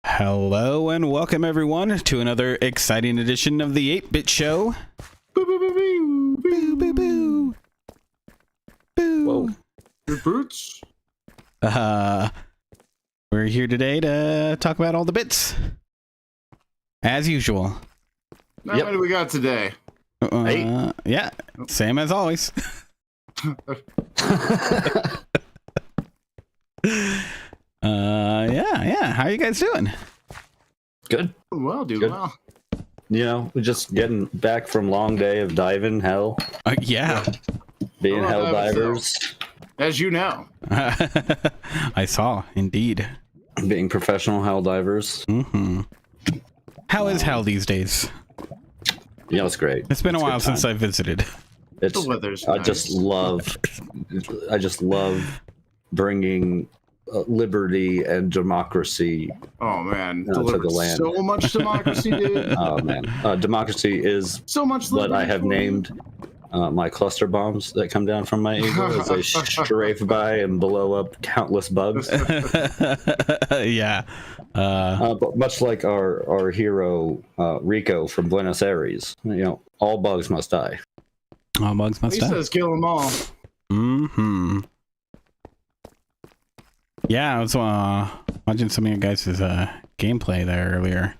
Hello and welcome everyone to another exciting edition of the 8-Bit Show. Boo boo boo boo boo boo boo boo. Whoa. Good boots. We're here today to talk about all the bits, as usual. Now, what do we got today? Yeah, same as always. Yeah. How are you guys doing? Good. Well, dude. Good. Well. You know, we're just getting back from long day of diving hell. Yeah. Being hell divers. As you know. I saw, indeed. Being professional hell divers. Mm-hmm. How is hell these days? You know, it's great. It's been a while since I visited. It's, The weather's I nice. just love bringing liberty and democracy. Oh man, to the land. So much democracy, dude. Oh man, democracy is So much what I have liberty. named my cluster bombs that come down from my eagle as they strafe by and blow up countless bugs. Yeah. But much like our hero Rico from Buenos Aires, you know, all bugs must die. All bugs must He die. says kill them all. Mm-hmm. Yeah, I was watching some of your guys' gameplay there earlier.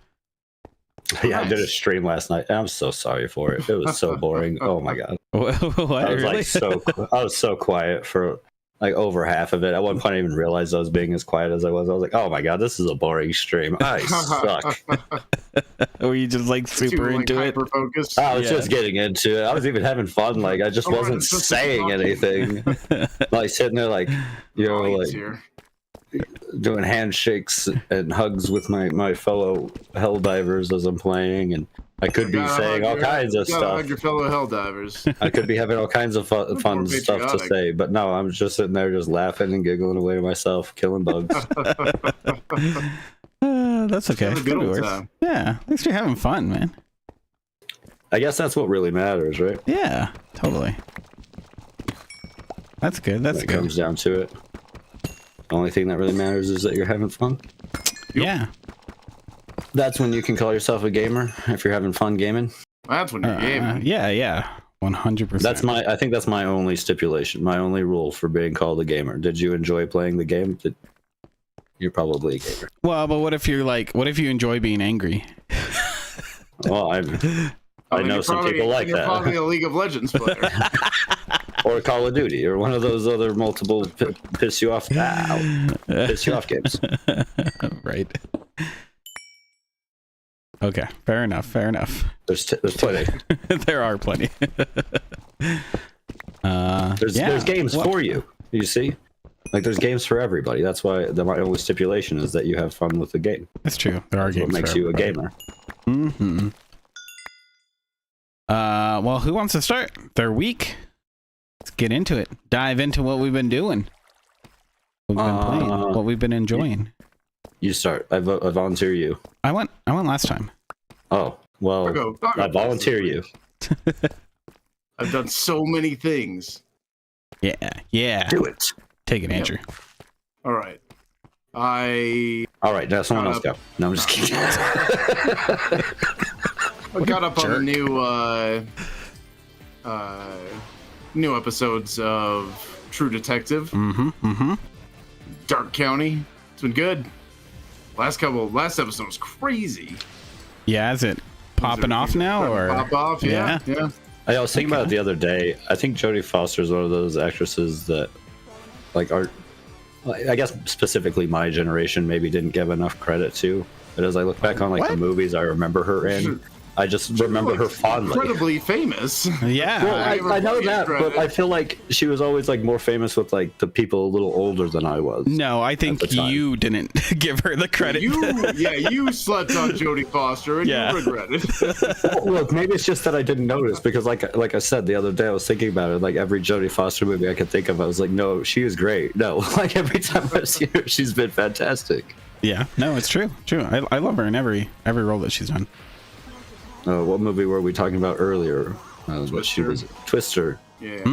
Yeah, I did a stream last night. I'm so sorry for it. It was so boring. Oh my god. What? I was Really? I was so quiet for like over half of it. At one point I even realized I was being as quiet as I was. I was like, oh my god, this is a boring stream. I suck. Were you just like super into it? Focused. I was just getting into it. I was even having fun. Like I just Oh, wasn't it's just saying talking. anything. Like sitting there like, you know, Oh, like here. doing handshakes and hugs with my fellow hell divers as I'm playing, and I could be Gotta saying hug all your- kinds of gotta hug stuff. your fellow hell divers. I could be having all kinds of fun More stuff to patriotic. say, but no, I'm just sitting there just laughing and giggling away to myself, killing bugs. That's okay. Have a good Could be old worse. time. Yeah, at least you're having fun, man. I guess that's what really matters, right? Yeah, totally. That's good. That's When it good. comes down to it. The only thing that really matters is that you're having fun. Yeah. That's when you can call yourself a gamer, if you're having fun gaming. That's when you're gaming. Yeah. 100%. I think that's my only stipulation, my only rule for being called a gamer. Did you enjoy playing the game? You're probably a gamer. Well, but what if you enjoy being angry? Well, I mean, know you're some probably- people like you're that. Probably a League of Legends player. Or Call of Duty, or one of those other multiple piss you off games. Right. Okay, fair enough. There's plenty. There are plenty. There's games for you. You see, like there's games for everybody. That's why my only stipulation is that you have fun with the game. That's true. There are That's games what makes for you a everybody. gamer. Mm-hmm. Well, who wants to start their week? Let's get into it. Dive into what we've been doing. What we've been playing. What we've been enjoying. You start. I volunteer you. I went last time. Oh well, I'll go I volunteer you. I've done so many things. Yeah. Do it. Take it, Andrew. All right. All right, now someone else go. No, I'm just kidding. I got up on the new episodes of True Detective, Mm-hmm. Dark County. It's been good. Last episode was crazy. Yeah, is it popping off now, or Pop off? Yeah. I was thinking about it the other day. I think Jodie Foster is one of those actresses that, like, are, I guess specifically my generation maybe didn't give enough credit to. But as I look back on like the movies I remember her in, I just remember her fondly. Incredibly famous. Yeah. Well, I know that, but I feel like she was always like more famous with like the people a little older than I was. No, I think you didn't give her the credit. You slept on Jodie Foster and you regret it. Well, look, maybe it's just that I didn't notice because, like I said the other day, I was thinking about it. Like every Jodie Foster movie I could think of, I was like, no, she is great. No, like every time I've seen her, she's been fantastic. Yeah, no, it's true. I love her in every role that she's done. What movie were we talking about earlier? She was Twister. Yeah.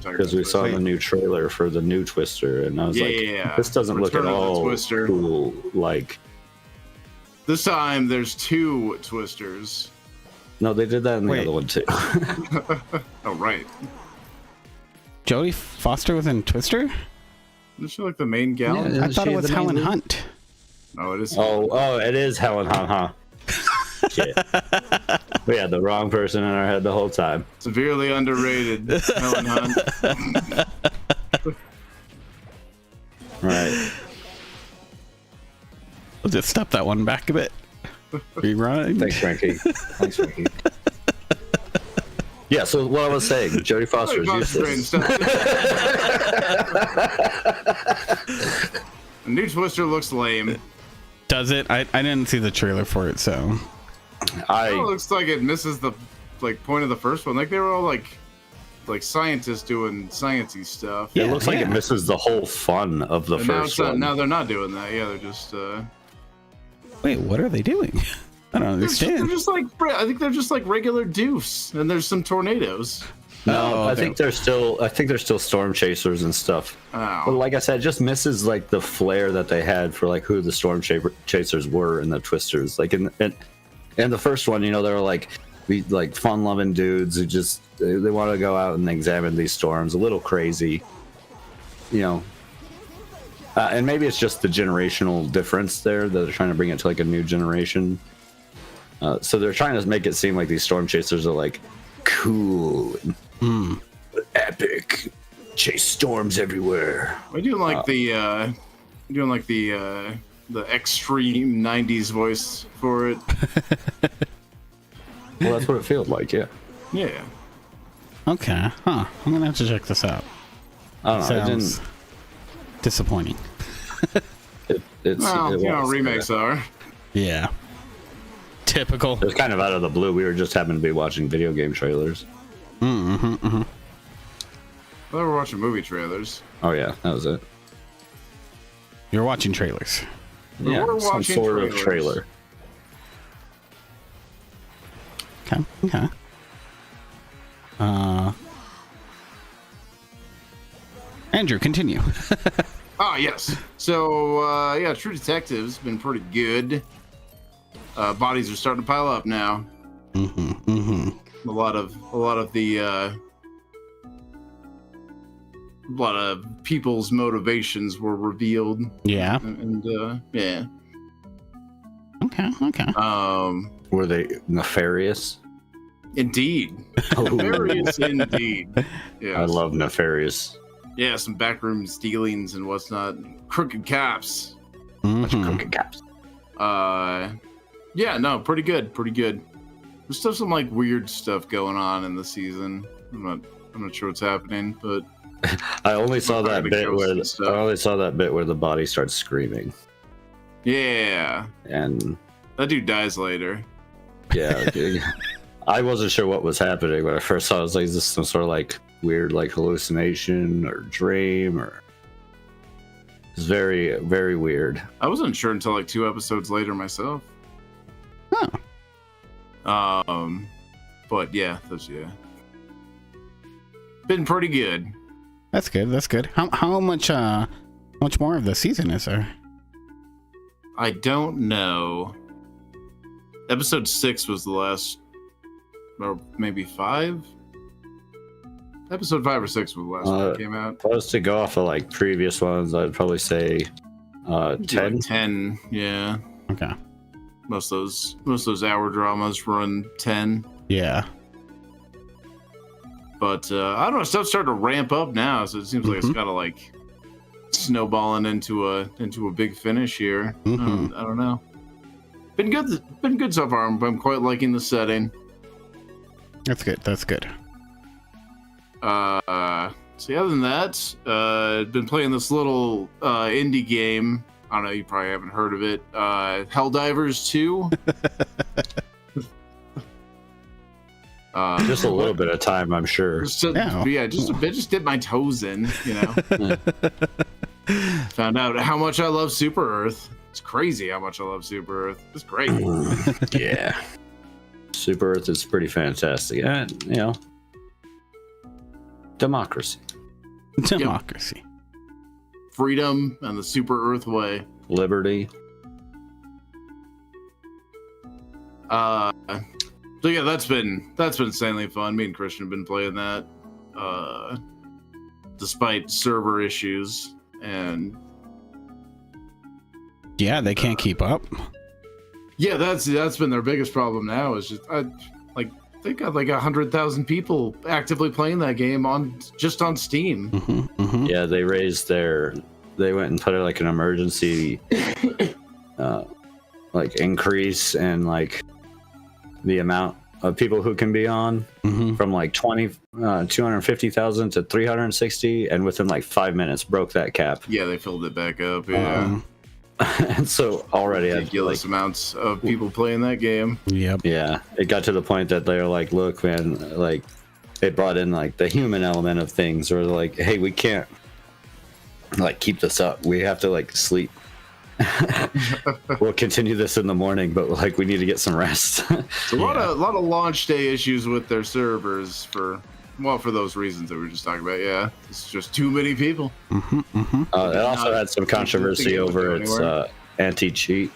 Because we saw the new trailer for the new Twister, and I was like, this doesn't look at Return of the all Twister. cool like This time there's 2 twisters. No, they did that in the Wait. other one too. Oh right. Jodie Foster was in Twister? Isn't she like the main gal? Yeah. I Isn't thought she it was the main Helen lead? Hunt. No, it is. Oh, it is Helen Hunt, huh? Shit. We had the wrong person in our head the whole time. Severely underrated. Helen Hunt. Right. I'll just step that one back a bit. Rewind. Thanks, Frankie. Thanks, Frankie. Yeah, so what I was saying, Jodie Foster is useless. The new Twister looks lame. Does it? I didn't see the trailer for it, so. It looks like it misses the point of the first one. Like they were all like scientists doing sciencey stuff. It looks like it misses the whole fun of the And now, first one. now they're not doing that. Yeah, they're just. Wait, what are they doing? I don't They're understand. just like. I think they're just like regular doofs, and there's some tornadoes. No, Oh, I think they're still storm chasers and stuff. But Oh. like I said, it just misses like the flair that they had for like who the storm chasers were in the Twisters. Like in the first one, you know, they were like fun-loving dudes who just they want to go out and examine these storms. A little crazy, you know. And maybe it's just the generational difference there that they're trying to bring it to like a new generation. So they're trying to make it seem like these storm chasers are like cool and epic, chase storms everywhere. I do like the extreme '90s voice for it. Well, that's what it feels like, yeah. Yeah. Okay, huh. I'm gonna have to check this out. I don't know. Sounds disappointing. It's Well, it you know how was, remakes are. Yeah. Typical. It was kind of out of the blue. We were just happened to be watching video game trailers. I thought we were watching movie trailers. Oh yeah, that was it. You're watching trailers. We Yeah, were some watching sort of trailers. trailer. Okay. Okay. Andrew, continue. Ah, yes. So, yeah, True Detective's been pretty good. Bodies are starting to pile up now. A lot of people's motivations were revealed, Yeah. and yeah. Okay. Okay. Were they nefarious? Indeed, nefarious indeed. Yeah, I love nefarious. Yeah, some backroom dealings and what's not. Crooked cops. Crooked caps. Yeah, no, pretty good, pretty good. There's still some like weird stuff going on in the season. I'm not sure what's happening, but I only saw that Big bit ghosts where and stuff. the body starts screaming, yeah, and that dude dies later. yeah, I wasn't sure what was happening when I first saw it. I was like, is this some sort of like weird like hallucination or dream or? It's very, very weird. I wasn't sure until like 2 episodes later myself. Oh. But yeah, been pretty good. That's good. That's good. How much more of the season is there? I don't know. Episode 6 was the last, or maybe 5. Episode 5 or 6 was the last one that came out. If I was to go off of like previous ones, I'd probably say 10. Like 10, yeah. Okay. Most of those hour dramas run 10. Yeah. But I don't know, stuff's starting to ramp up now, so it seems like it's gotta like snowballing into a big finish here. I don't know. Been good so far. I'm quite liking the setting. That's good. That's good. So other than that, been playing this little indie game. I don't know, you probably haven't heard of it. Helldivers 2. Just a little bit of time, I'm sure. Just a bit. Just dip my toes in, you know. Found out how much I love Super Earth. It's crazy how much I love Super Earth. It's great. Yeah. Super Earth is pretty fantastic. And, you know, democracy. Democracy. Freedom and the Super Earth way. Liberty. So yeah, that's been insanely fun. Me and Christian have been playing that, despite server issues, and Yeah, they can't keep up. yeah, that's been their biggest problem now. Is just they got like 100,000 people actively playing that game on Steam. Yeah, they went and put it like an emergency like increase in like the amount of people who can be on from like 250,000 to 360, and within like 5 minutes broke that cap. Yeah, they filled it back up. Yeah, And so already ridiculous amounts of people playing that game. Yep. Yeah, it got to the point that they're like, look, man, like it brought in like the human element of things, or like, hey, we can't like keep this up. We have to like sleep. We'll continue this in the morning, but like we need to get some rest. A lot of launch day issues with their servers for those reasons that we were just talking about. Yeah, it's just too many people. It also had some controversy over its anti-cheat,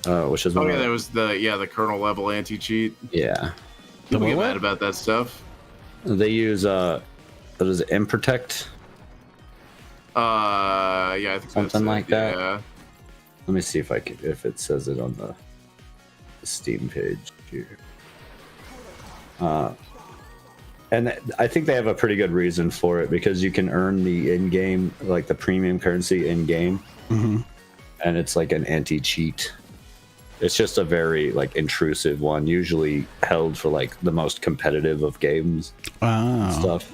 which is there was the kernel level anti-cheat. Yeah, People get mad about that stuff. they use what is it, Improtect? I think Something like that. Yeah. Let me see if it says it on the Steam page here. And I think they have a pretty good reason for it, because you can earn the in-game, like the premium currency in-game, and it's like an anti-cheat. It's just a very like intrusive one, usually held for like the most competitive of games and stuff.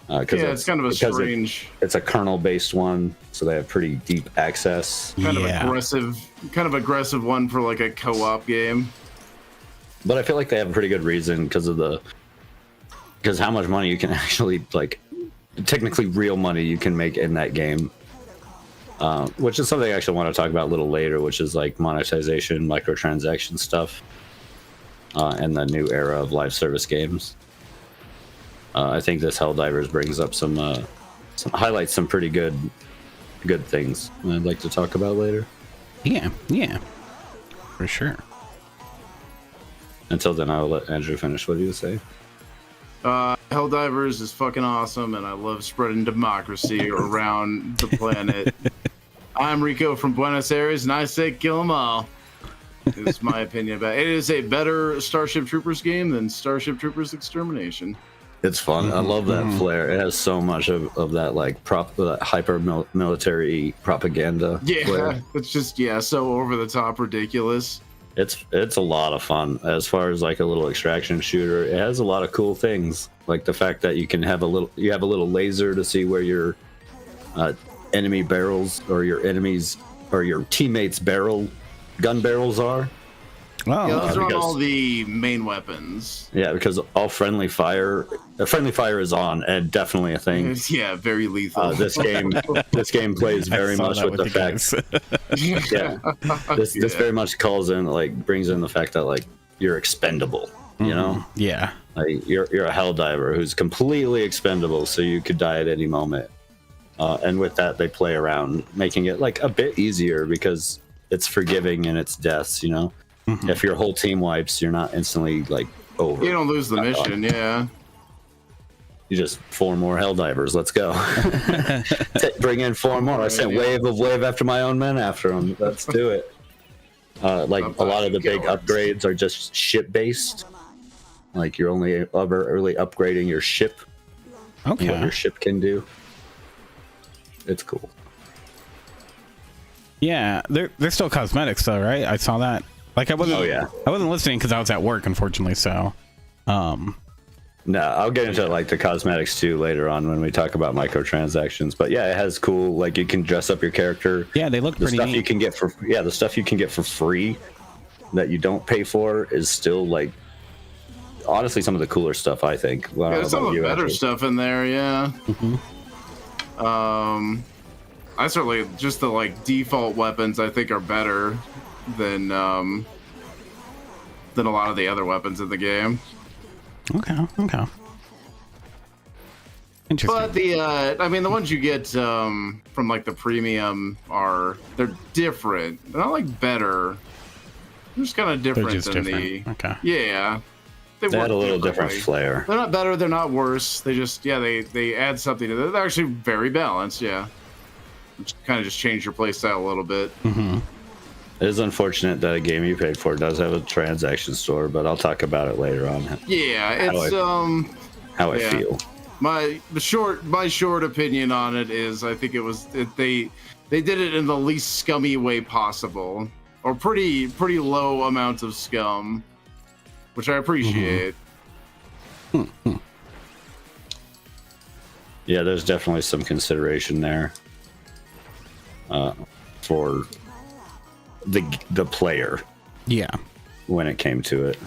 It's kind of a strange. It's a kernel-based one, so they have pretty deep access. Kind of aggressive one for like a co-op game. But I feel like they have a pretty good reason because how much money you can actually like, technically real money you can make in that game, which is something I actually want to talk about a little later, which is like monetization, microtransaction stuff, and the new era of live service games. I think this Helldivers brings up some highlights some pretty good things I'd like to talk about later. Yeah, for sure. Until then, I'll let Andrew finish. What do you say? Helldivers is fucking awesome, and I love spreading democracy around the planet. I'm Rico from Buenos Aires, and I say kill them all. It's my opinion about it. It is a better Starship Troopers game than Starship Troopers Extermination. It's fun. I love that flair. It has so much of that like hyper military propaganda. Yeah, flair. it's just so over the top ridiculous. It's a lot of fun as far as like a little extraction shooter. It has a lot of cool things, like the fact that you can have a little laser to see where your enemy barrels or your enemies or your teammates' gun barrels are. Oh, Yeah, those are on all the main weapons. Yeah, because all friendly fire is on, and definitely a thing. Yeah, very lethal. This game plays very much with the fact. This very much calls in, like, brings in the fact that like you're expendable. You know. Yeah. Like you're a Helldiver who's completely expendable, so you could die at any moment. And with that, they play around, making it like a bit easier because it's forgiving in its deaths. You know. If your whole team wipes, you're not instantly like over. You don't lose the mission, yeah. You just 4 more Helldivers. Let's go. Bring in 4 more. I sent wave after my own men after them. Let's do it. Like a lot of the big upgrades are just ship based. Like you're only early upgrading your ship. Okay. What your ship can do. It's cool. Yeah, they're still cosmetics though, right? I saw that. Like I wasn't. Oh, yeah. I wasn't listening because I was at work, unfortunately. So, No, I'll get into like the cosmetics too later on when we talk about microtransactions. But yeah, it has cool. Like you can dress up your character. yeah, they look pretty Stuff neat. you can get the stuff you can get for free that you don't pay for is still like honestly some of the cooler stuff. I think. Well, There's some of the better stuff in there, yeah. I certainly just the like default weapons I think are better than a lot of the other weapons in the game. Okay. Interesting. But the ones you get from like the premium they're different. They're not like better. just kind of different just than different. Okay. Yeah. They had work a little different differently. flair. They're not better, they're not worse. They just, they add something to it. They're actually very balanced, yeah. Kind of just change your playstyle a little bit. Mm-hmm. It is unfortunate that a game you paid for does have a transaction store, but I'll talk about it later on. Yeah, it's How I feel. My short opinion on it is I think they did it in the least scummy way possible, or pretty low amounts of scum, which I appreciate. Mm-hmm. Yeah, there's definitely some consideration there for the player. Yeah. When it came to it.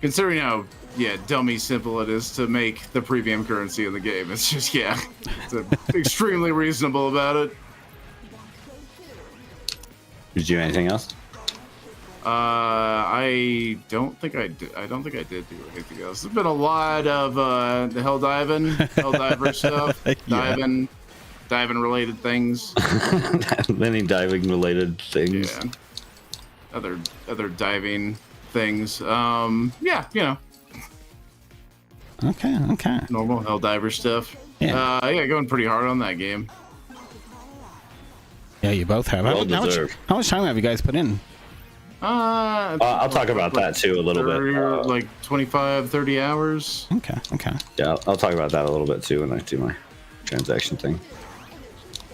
Considering how dummy simple it is to make the premium currency in the game, it's just it's extremely reasonable about it. Did you do anything else? I don't think I did. I don't think I did do anything else. There's been a lot of the helldiver stuff, diving related things. Many diving related things. Yeah. Other diving things. Yeah. Okay. Normal helldiver stuff. Yeah. Going pretty hard on that game. Yeah, you both have. Well How much time have you guys put in? I'll talk about that too a little bit. Like 25, 30 hours. Okay. Yeah, I'll talk about that a little bit too when I do my transaction thing.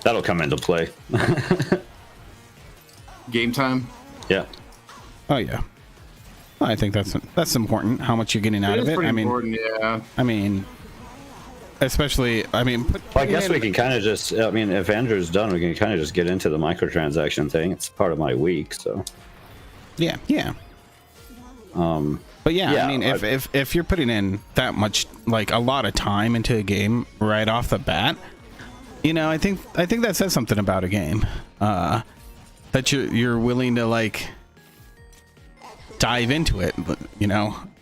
That'll come into play. Game time. Yeah. Oh yeah. Well, I think that's important. How much you're getting out of it. Pretty important, yeah. I mean, especially. I mean, I guess we can kind of just. I mean, if Andrew's done, we can kind of just get into the microtransaction thing. It's part of my week, so. Yeah. But yeah, I mean, if you're putting in that much, like a lot of time into a game right off the bat, I think that says something about a game. That you're willing to like dive into it,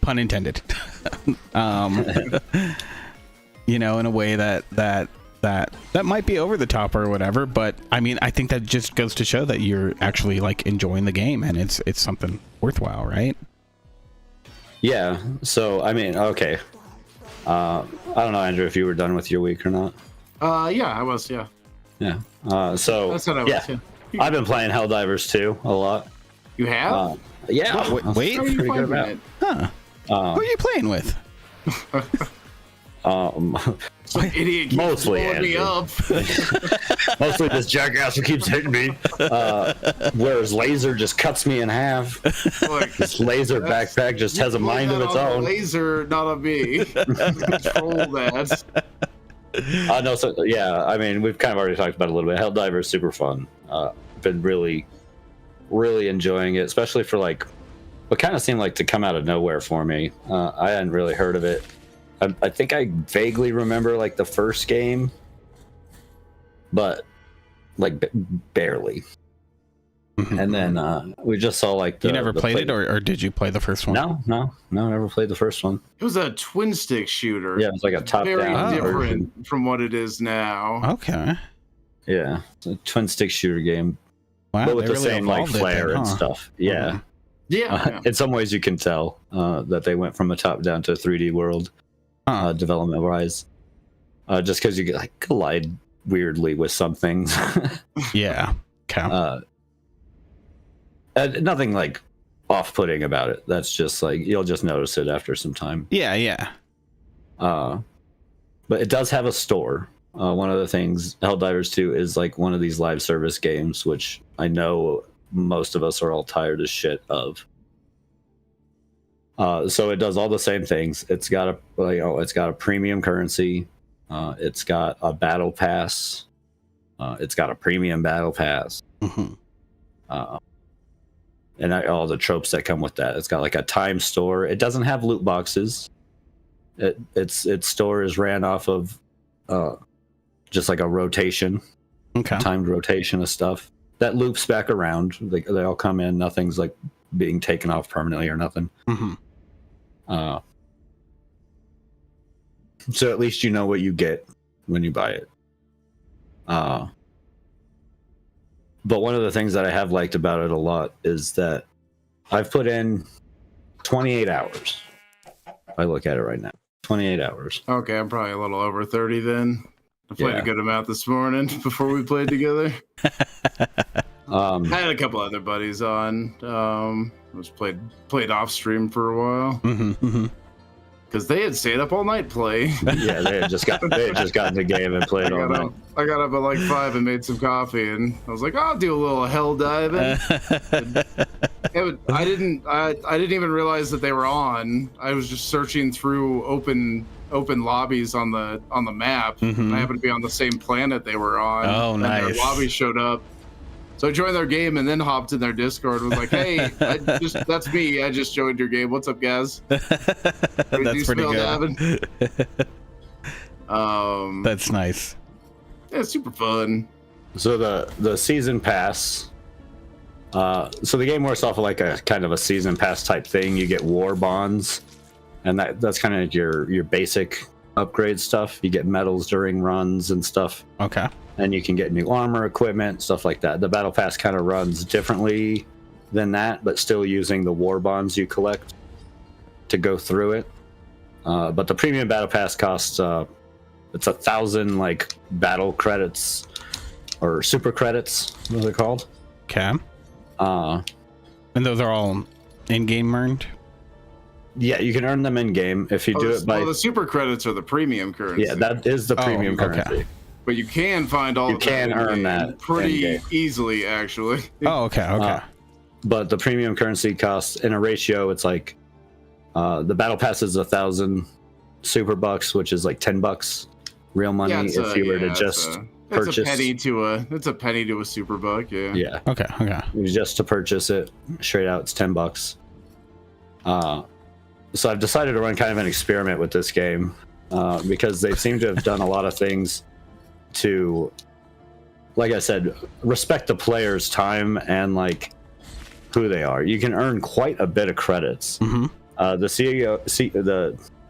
pun intended. In a way that might be over the top or whatever, but I mean, I think that just goes to show that you're actually like enjoying the game and it's something worthwhile, right? Yeah. So I mean, okay. I don't know, Andrew, if you were done with your week or not. Yeah, I was. Yeah. Yeah. So that's what I was. Yeah. I've been playing Helldivers 2 a lot. You have? Yeah. Wait. How are you pretty good finding about it? Huh. Who are you playing with? Some idiot keeps Mostly blowing me up. Mostly this jackass who keeps hitting me. Whereas laser just cuts me in half. Look, This laser backpack just has a mind of its own. Laser, not on me. Control that. No, so yeah, I mean, we've kind of already talked about it a little bit. Helldiver is super fun. Been really enjoying it, especially for like what kind of seemed like to come out of nowhere for me. I hadn't really heard of it. I think I vaguely remember like the first game, but like barely. And then we just saw like you never played it, or did you play the first one? No, never played the first one. It was a twin stick shooter. Yeah, it was like a top Very down different version. from what it is now. Okay. Yeah, it's a twin stick shooter game, Wow, but with they the really same like evolved it flair then, and huh? stuff. Yeah. Yeah. In some ways, you can tell that they went from a top down to a 3D world development wise, just because you get like collide weirdly with some things. Yeah. Okay. Nothing like off-putting about it. That's just like you'll just notice it after some time. Yeah. But it does have a store. One of the things Helldivers 2 is like one of these live service games, which I know most of us are all tired as shit of. So it does all the same things. It's got a premium currency. It's got a battle pass. It's got a premium battle pass. Mm-hmm. And all the tropes that come with that. It's got like a time store. It doesn't have loot boxes. Its store is ran off of just like a rotation, timed rotation of stuff that loops back around. They all come in. Nothing's like being taken off permanently or nothing. Mm-hmm. So at least you know what you get when you buy it. But one of the things that I have liked about it a lot is that I've put in 28 hours. I look at it right now. 28 hours. Okay, I'm probably a little over 30 then. I played a good amount this morning before we played together. I had a couple other buddies on. Was played off stream for a while. Because they had stayed up all night playing. Yeah, they had just gotten the game and played all night. I got up at like 5 and made some coffee, and I was like, I'll do a little hell diving. I didn't even realize that they were on. I was just searching through open lobbies on the map. I happened to be on the same planet they were on. Oh, nice. And their lobby showed up. So I joined their game and then hopped in their Discord and was like, hey, that's me. I just joined your game. What's up, guys? That's pretty good. That's nice. Yeah, it's super fun. So the season pass. So the game works off of like a kind of a season pass type thing. You get war bonds, and that's kind of your basic upgrade stuff. You get medals during runs and stuff. Okay. And you can get new armor, equipment, stuff like that. The battle pass kind of runs differently than that, but still using the war bonds you collect to go through it. But the premium battle pass costs it's 1,000 like battle credits or super credits, what are they called? Okay. And those are all in-game earned? Yeah, you can earn them in game if you do it by. Well, the super credits are the premium currency. Yeah, that is the premium currency. But you can find all. You can earn that pretty easily, actually. Oh, okay. But the premium currency costs in a ratio. It's like the battle pass is 1,000 super bucks, which is like $10 real money if you were to just purchase. It's a penny to a super buck. Yeah. Yeah. Okay. Just to purchase it straight out, it's $10. So I've decided to run kind of an experiment with this game because they seem to have done a lot of things to, like I said, respect the player's time and like who they are. You can earn quite a bit of credits. The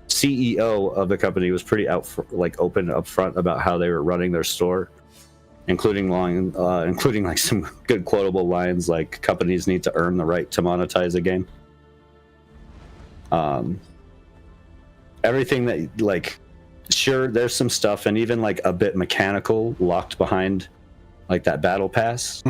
CEO of the company was pretty open up front about how they were running their store, including like some good quotable lines like companies need to earn the right to monetize a game. Everything that like, sure, there's some stuff and even like a bit mechanical locked behind like that battle pass.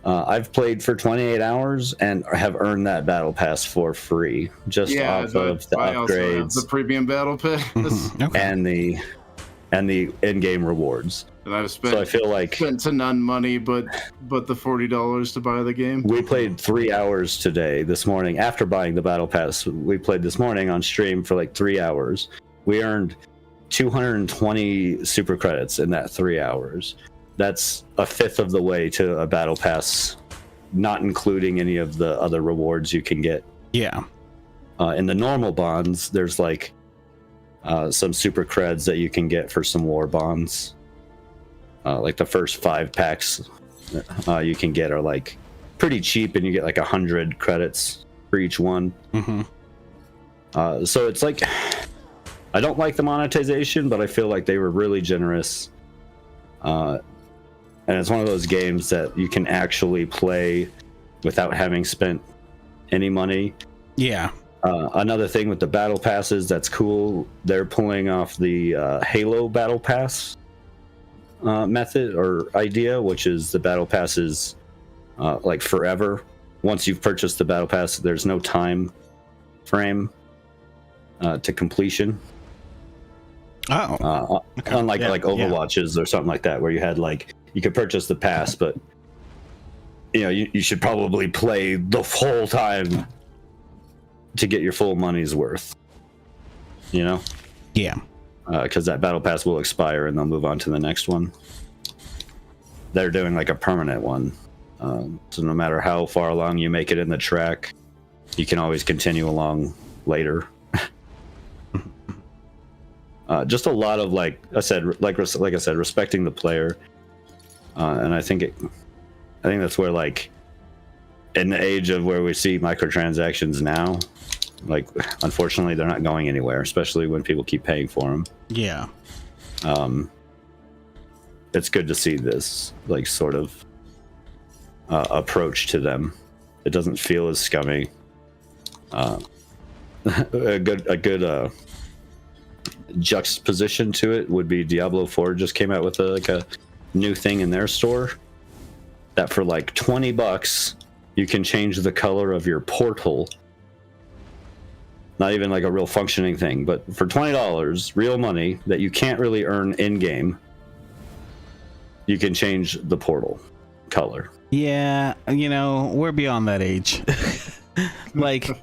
I've played for 28 hours and have earned that battle pass for free just off of the upgrades, the premium battle pass, and the in-game rewards. And I've spent to none money, but the $40 to buy the game. We played 3 hours this morning after buying the battle pass. We played this morning on stream for like 3 hours. We earned 220 super credits in that 3 hours. That's a fifth of the way to a battle pass, not including any of the other rewards you can get. Yeah. In the normal bonds, there's like some super creds that you can get for some war bonds. Like the first 5 packs you can get are like pretty cheap, and you get like 100 credits for each one. So it's like, I don't like the monetization, but I feel like they were really generous. And it's one of those games that you can actually play without having spent any money. Yeah. Another thing with the battle passes that's cool, they're pulling off the Halo battle pass method or idea, which is the battle passes like forever. Once you've purchased the battle pass, there's no time frame to completion. Unlike like Overwatches or something like that, where you had like, you could purchase the pass, but you know, you should probably play the whole time to get your full money's worth, you know? Yeah. Because that battle pass will expire and they'll move on to the next one. They're doing like a permanent one. So no matter how far along you make it in the track, you can always continue along later. Just a lot of like I said, respecting the player. And I think that's where, like, in the age of where we see microtransactions now, like, unfortunately they're not going anywhere, especially when people keep paying for them. Yeah. It's good to see this, like, sort of approach to them. It doesn't feel as scummy. A good juxtaposition to it would be Diablo 4 just came out with a new thing in their store that for like $20 you can change the color of your portal. Not even like a real functioning thing, but for $20, real money that you can't really earn in game, you can change the portal color. Yeah, we're beyond that age. Like,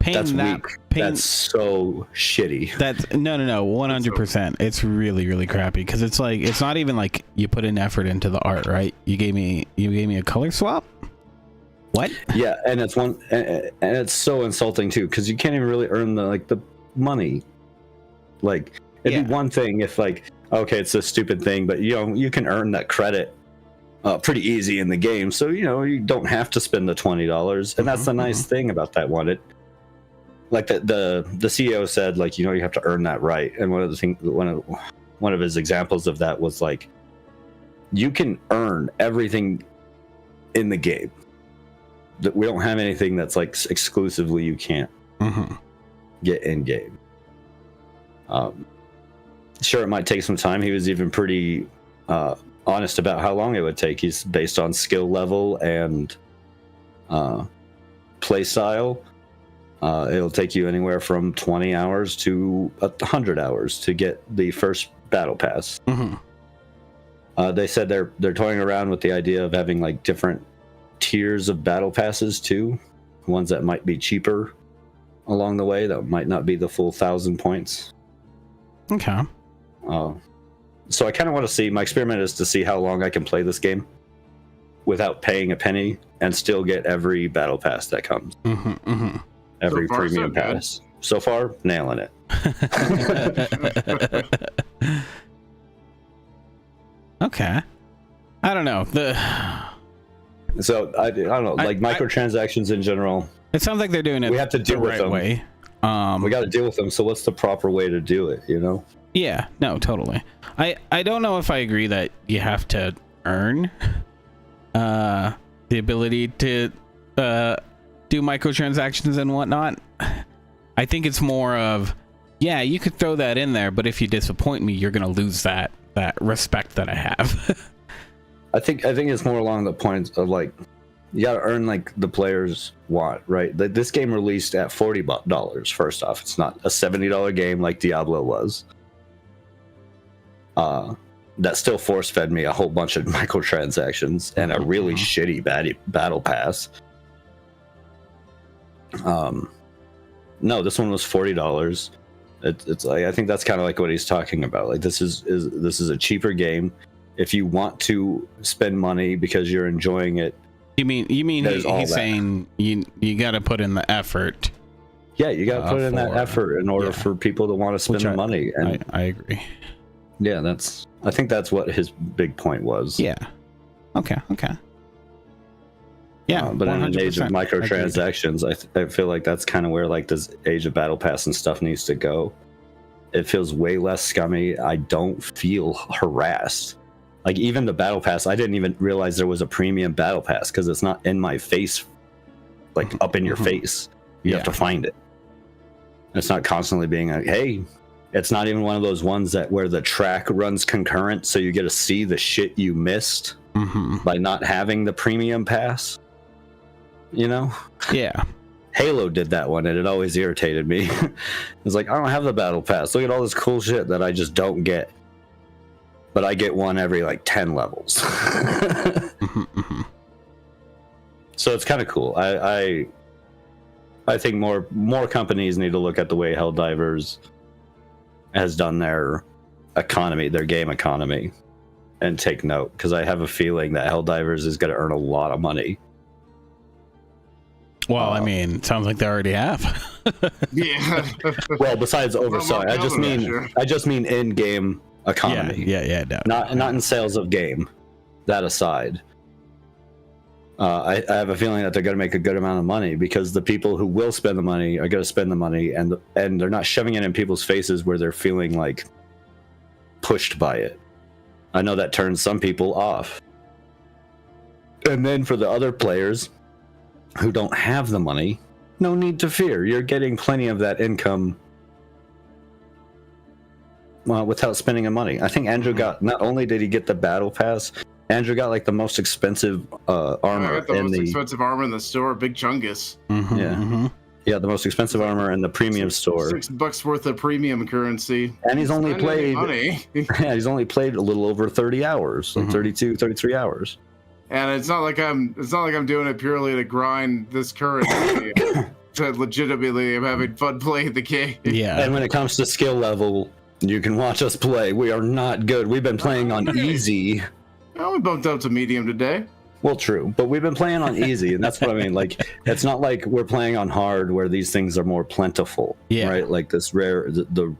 That's weak. That's so shitty. That's no, 100%. It's really, really crappy because it's like it's not even like you put in effort into the art, right? You gave me a color swap. What? Yeah, and it's so insulting too because you can't even really earn the money. Like it'd be one thing if like okay, it's a stupid thing, but you can earn that credit pretty easy in the game, so you don't have to spend the $20, and that's the nice thing about that one. It like the CEO said, like you have to earn that right, and one of his examples of that was like you can earn everything in the game. That we don't have anything that's like exclusively you can't get in game. Sure, it might take some time. He was even pretty honest about how long it would take. He's based on skill level and play style. It'll take you anywhere from 20 hours to 100 hours to get the first battle pass. They said they're toying around with the idea of having like different tiers of battle passes too, ones that might be cheaper along the way that might not be the full 1,000 points. Okay. So I kind of want to see, my experiment is to see how long I can play this game without paying a penny and still get every battle pass that comes. Every so premium pass. So far, nailing it. Okay. I don't know. So I don't know, like microtransactions in general. It sounds like they're doing it. We have to deal with them. Way. We got to deal with them. So what's the proper way to do it? Yeah. No. Totally. I don't know if I agree that you have to earn the ability to do microtransactions and whatnot. I think it's more of you could throw that in there, but if you disappoint me, you're gonna lose that respect that I have. I think it's more along the points of like you gotta earn like the players want, right? This game released at $40. First off, it's not a $70 game like Diablo was. That still force fed me a whole bunch of microtransactions and a really shitty battle pass. No, this one was $40. It's like I think that's kind of like what he's talking about. Like this is a cheaper game. If you want to spend money because you're enjoying it, you mean he's saying you got to put in the effort. Yeah, you got to put in that effort in order for people to want to spend the money. And I agree. Yeah, I think that's what his big point was. Yeah. Okay. Yeah, but in an age of microtransactions, I feel like that's kind of where like this age of battle pass and stuff needs to go. It feels way less scummy. I don't feel harassed. Like even the battle pass, I didn't even realize there was a premium battle pass because it's not in my face, like up in your face. You have to find it. It's not constantly being like, hey, it's not even one of those ones where the track runs concurrent, so you get to see the shit you missed by not having the premium pass. Yeah. Halo did that one, and it always irritated me. It's like, I don't have the battle pass. Look at all this cool shit that I just don't get. But I get one every like 10 levels. So it's kind of cool. I think more companies need to look at the way Helldivers has done their economy, their game economy, and take note, because I have a feeling that Helldivers is going to earn a lot of money. Well, I mean, it sounds like they already have. Yeah. Well, besides overselling, I just mean in-game economy. Yeah. No. Not in sales of game. That aside, I have a feeling that they're going to make a good amount of money, because the people who will spend the money are going to spend the money, and they're not shoving it in people's faces where they're feeling like pushed by it. I know that turns some people off. And then for the other players who don't have the money, no need to fear. You're getting plenty of that income without spending the money. I think Andrew got, not only did he get the battle pass, Andrew got like the most expensive armor. I got the most expensive armor in the store, Big Chungus. Yeah, the most expensive armor in the premium store. $6 worth of premium currency. And he's only played yeah, he's only played a little over 30 hours, like 32, 33 hours. And it's not like I'm doing it purely to grind this currency. Legitimately, I'm having fun playing the game. Yeah. And when it comes to skill level, you can watch us play. We are not good. We've been playing on easy. Oh, we bumped up to medium today. Well, true, but we've been playing on easy, and that's what I mean. Like, it's not like we're playing on hard where these things are more plentiful, right? Like this rare, the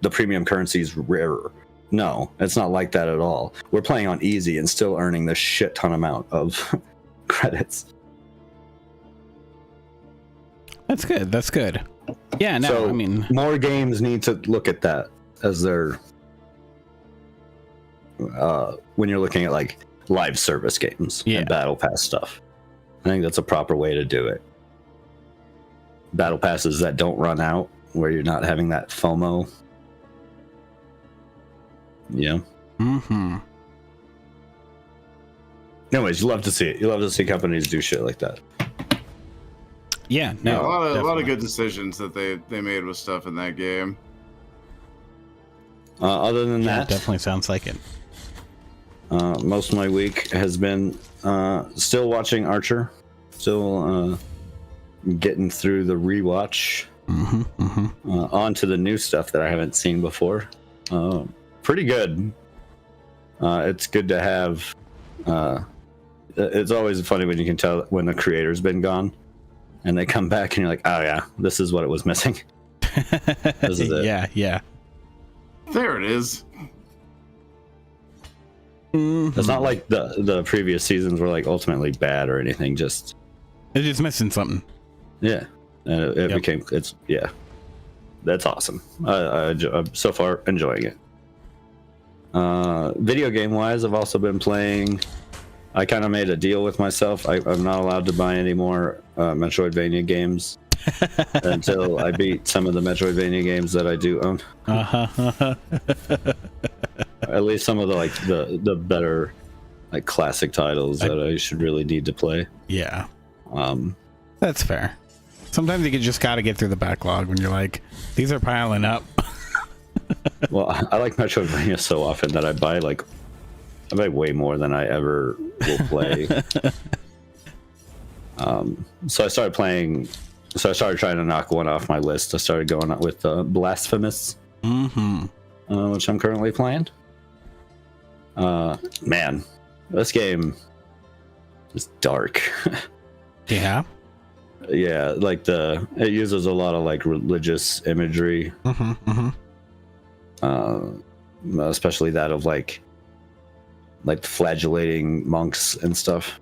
premium currency is rarer. No, it's not like that at all. We're playing on easy and still earning the shit ton amount of credits. That's good. That's good. Yeah, no, so I mean, more games need to look at that as their when you're looking at like live service games and battle pass stuff. I think that's a proper way to do it. Battle passes that don't run out, where you're not having that FOMO. Yeah. Anyways, you love to see it. You love to see companies do shit like that. Yeah, no. A lot of good decisions that they made with stuff in that game. Other than that, definitely sounds like it. Most of my week has been still watching Archer, still getting through the rewatch. On to the new stuff that I haven't seen before. Pretty good. It's good to have. It's always funny when you can tell when the creator's been gone, and they come back and you're like, oh yeah, this is what it was missing. This is it. Yeah. There it is. It's not like the previous seasons were like ultimately bad or anything. Just it's just missing something. Yeah, and it became that's awesome. I'm so far enjoying it. Video game wise, I've also been playing. I kind of made a deal with myself. I'm not allowed to buy any more Metroidvania games until I beat some of the Metroidvania games that I do own. At least some of the better like classic titles that I should really need to play. Yeah. That's fair. Sometimes you just got to get through the backlog when you're like, these are piling up. Well, I like Metroidvania so often that I buy way more than I ever will play. So I started playing. So I started trying to knock one off my list. I started going out with Blasphemous, which I'm currently playing. Man, this game is dark. Yeah. Yeah, like it uses a lot of like religious imagery. Especially that of like flagellating monks and stuff.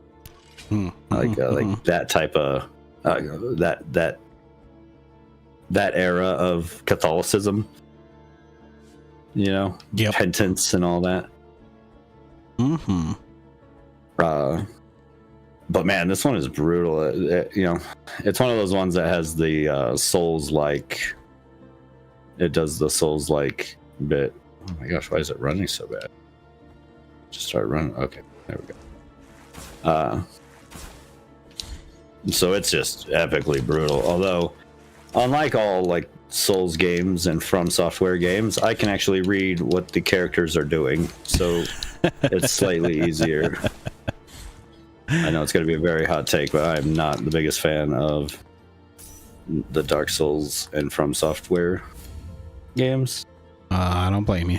Like that type of that era of Catholicism. You know, penance and all that. But man, this one is brutal. You know, it's one of those ones that has the Souls-like. It does the Souls-like bit. Oh my gosh, why is it running so bad? Just start running. Okay, there we go. So it's just epically brutal. Although, unlike all like Souls games and From Software games, I can actually read what the characters are doing, so it's slightly easier. I know it's going to be a very hot take, but I'm not the biggest fan of the Dark Souls and From Software games. I don't blame you.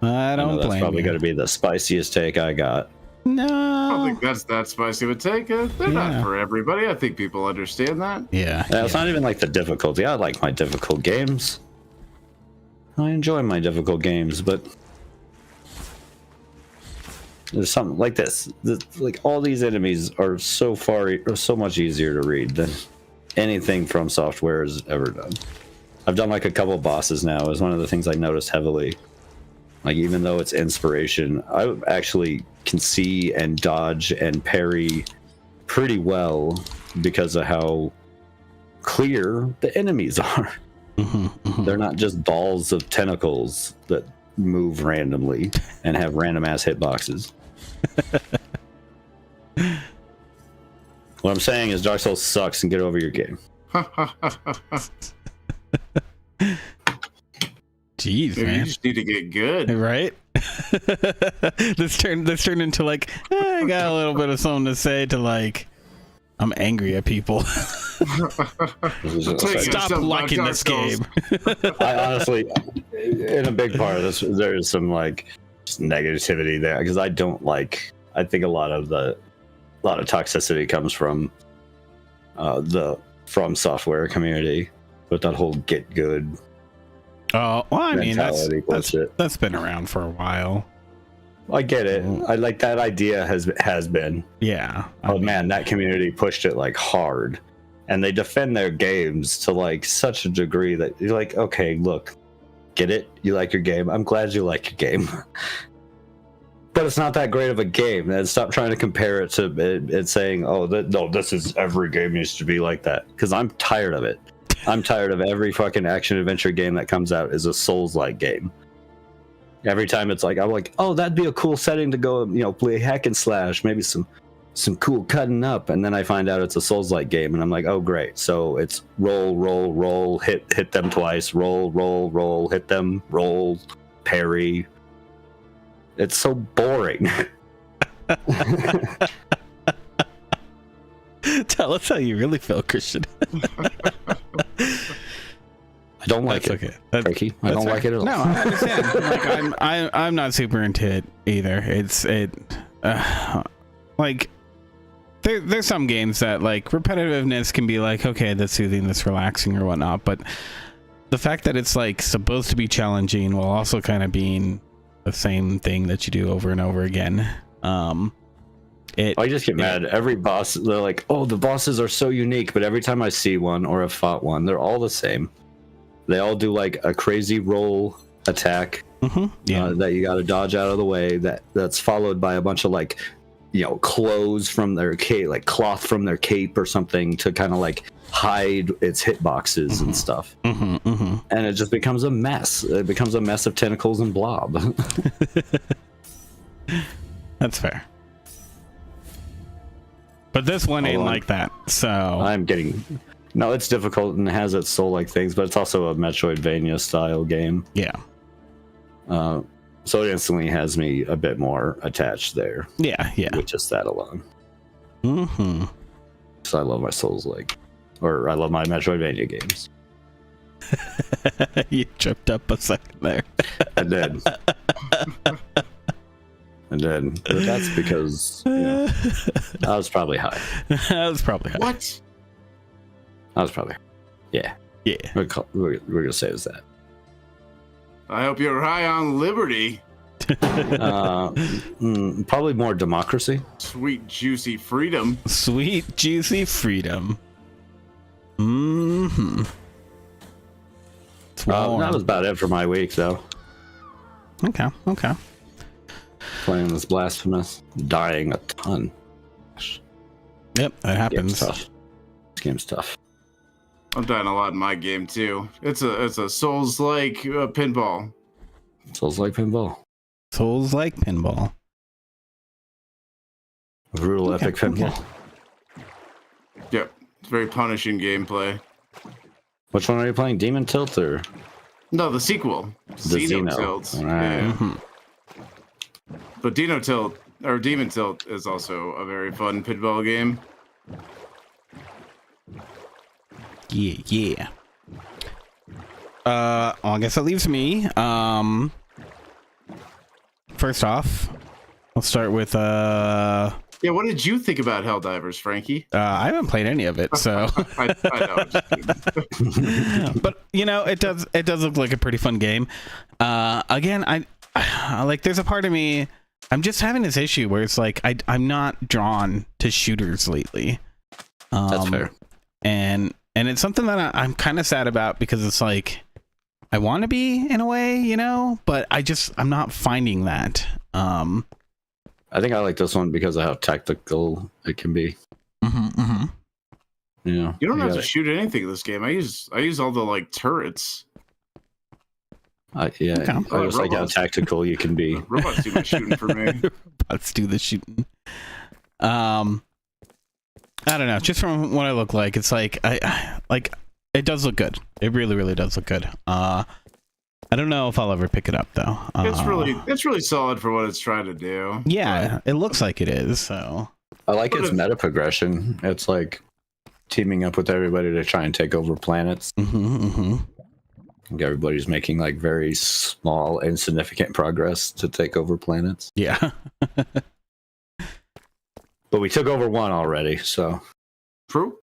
I don't blame you. That's probably going to be the spiciest take I got. No. I don't think that's that spicy of a take. They're not for everybody. I think people understand that. Yeah. It's not even like the difficulty. I like my difficult games. I enjoy my difficult games, but there's something like this. Like all these enemies are so much easier to read than anything From Software has ever done. I've done like a couple bosses now. Is one of the things I noticed heavily. Like, even though it's inspiration, I actually can see and dodge and parry pretty well because of how clear the enemies are. They're not just balls of tentacles that move randomly and have random ass hitboxes. What I'm saying is Dark Souls sucks and get over your game. Jeez, Maybe man. you just need to get good. Right? This turned into like, I got a little bit of something to say to like, I'm angry at people. Stop liking this game. I honestly, in a big part of this, there's some like just negativity there because I don't like. I think a lot of toxicity comes from the From Software community with that whole get good. Oh, well, I mean, that's been around for a while. I get it. I like that idea has been. Yeah. Man, that community pushed it like hard, and they defend their games to like such a degree that you're like, okay, look, get it? You like your game? I'm glad you like your game. But it's not that great of a game. And stop trying to compare it to it saying, oh, no, this is every game needs to be like that. Because I'm tired of it. I'm tired of every fucking action adventure game that comes out is a Souls-like game. Every time it's like, I'm like, oh, that'd be a cool setting to go, play hack and slash, maybe some cool cutting up, and then I find out it's a Souls-like game, and I'm like, oh, great. So it's roll, hit them twice, roll, hit them, roll, parry. It's so boring. Tell us how you really feel, Christian. I don't like That's it. Okay. Franky, I don't like it at all. No, I understand. Like, I'm not super into it either. Like there's some games that like repetitiveness can be like, okay, that's soothing, that's relaxing or whatnot, but the fact that it's like supposed to be challenging while also kind of being the same thing that you do over and over again. I just get mad. Every boss, they're like, oh, the bosses are so unique, but every time I see one or have fought one, they're all the same. They all do like a crazy roll attack that you got to dodge out of the way. That's followed by a bunch of like, clothes from their cape, like cloth from their cape or something to kind of like hide its hitboxes and stuff. And it just becomes a mess. It becomes a mess of tentacles and blob. That's fair. But this one ain't like that, so... No, it's difficult and has its soul-like things, but it's also a Metroidvania style game. Yeah. So it instantly has me a bit more attached there. Yeah. With just that alone. So I love my Souls-like. Or I love my Metroidvania games. You tripped up a second there. I did. But that's because I was probably high. What? I was probably high. Yeah. We're gonna say it was that. I hope you're high on liberty. Probably more democracy. Sweet juicy freedom. That was about it for my week, though. Okay. Playing this Blasphemous, dying a ton. Yep, that happens. This game's tough. I'm dying a lot in my game too. It's a Souls-like pinball. Souls-like pinball. Brutal epic pinball. Yep, it's very punishing gameplay. Which one are you playing? Demon Tilt or? No, the sequel. Xeno Tilt. Right. Yeah. But Demon Tilt is also a very fun pinball game. Yeah. Well, I guess that leaves me. First off, let's start with Yeah, what did you think about Helldivers, Frankie? I haven't played any of it, so I know. but it does look like a pretty fun game. Again, I like, there's a part of me, I'm just having this issue where it's like I'm not drawn to shooters lately. That's fair. And it's something that I'm kind of sad about, because it's like, I want to be in a way, you know, but I'm not finding that. I think I like this one because of how tactical it can be. Yeah. You don't have to shoot anything in this game. I use all the like turrets. Yeah, I just like how tactical you can be. Robots do my shooting for me. Robots do the shooting. I don't know. Just from what I look like, it's like it does look good. It really, really does look good. I don't know if I'll ever pick it up though. It's really solid for what it's trying to do. Yeah, it looks like it is. So I like its meta progression. It's like teaming up with everybody to try and take over planets. Everybody's making like very small, insignificant progress to take over planets. Yeah. But we took over one already, so. True.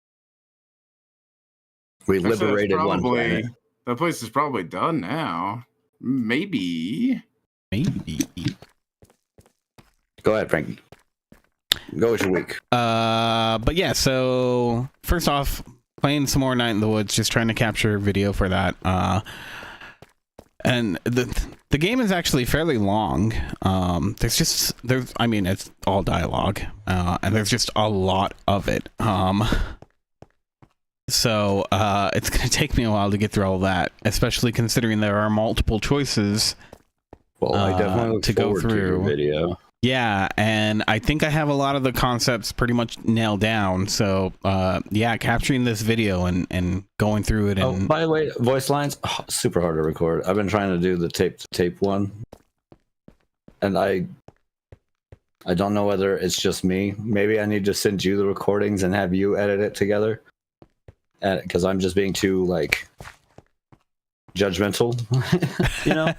We liberated one planet. That place is probably done now. Maybe. Go ahead, Frankie. Go with your week. But yeah, so first off, playing some more Night in the Woods, just trying to capture video for that. And the game is actually fairly long. There's I mean, it's all dialogue, and there's just a lot of it. So it's gonna take me a while to get through all that, especially considering there are multiple choices. Well, I definitely look to go forward to your video. Yeah, and I think I have a lot of the concepts pretty much nailed down. So, yeah, capturing this video and going through it. And by the way, voice lines, super hard to record. I've been trying to do the tape-to-tape one, and I don't know whether it's just me. Maybe I need to send you the recordings and have you edit it together, because I'm just being too like judgmental, you know.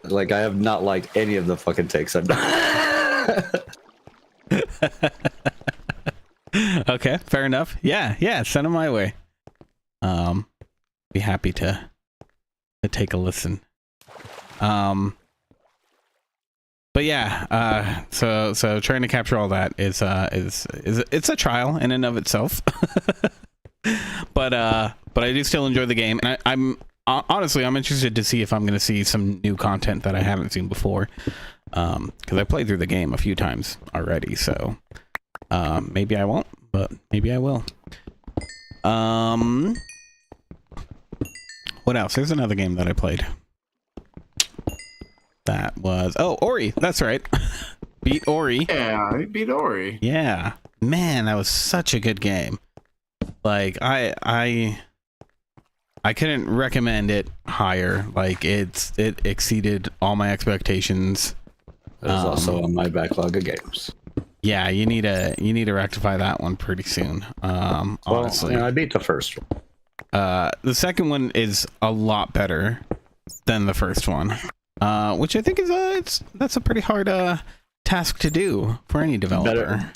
Like, I have not liked any of the fucking takes I've done. Okay, fair enough. Yeah, send them my way. Be happy to take a listen. But yeah, so trying to capture all that is it's a trial in and of itself. But I do still enjoy the game, and I'm honestly, I'm interested to see if I'm going to see some new content that I haven't seen before. Because I played through the game a few times already, so maybe I won't, but maybe I will. What else? There's another game that I played. That was Ori. That's right. Beat Ori. Yeah, I beat Ori. Yeah, man, that was such a good game. Like I couldn't recommend it higher. Like it exceeded all my expectations. It was also on my backlog of games. Yeah, you need to rectify that one pretty soon. Honestly, I beat the first one. The second one is a lot better than the first one, which I think is that's a pretty hard task to do for any developer.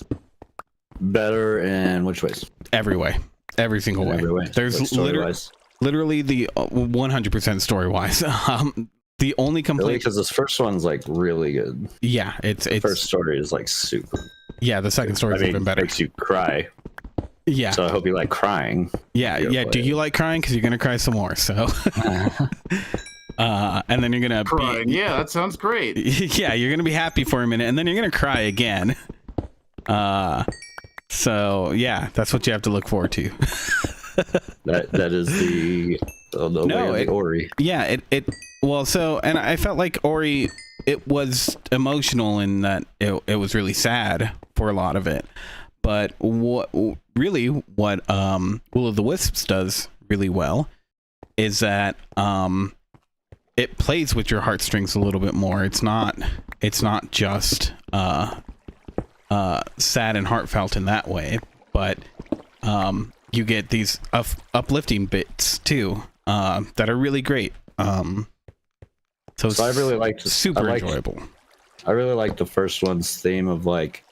Better in which ways? Every way, every single way. Every way. There's literally the 100% story wise. The only complaint, because this first one's like really good. Yeah, it's first story is like super. Yeah, the second story is even better. Makes you cry. Yeah. So I hope you like crying. Yeah. Do you like crying? Because you're gonna cry some more. So. And then you're gonna crying. Yeah, that sounds great. Yeah, you're gonna be happy for a minute, and then you're gonna cry again. So yeah, that's what you have to look forward to. that is the way of Ori. Yeah, well, so, and I felt like Ori, it was emotional in that it was really sad for a lot of it. But what Will of the Wisps does really well is that it plays with your heartstrings a little bit more. It's not just sad and heartfelt in that way, but you get these uplifting bits too that are really great. So I really liked it. Super enjoyable. I really like the first one's theme of like,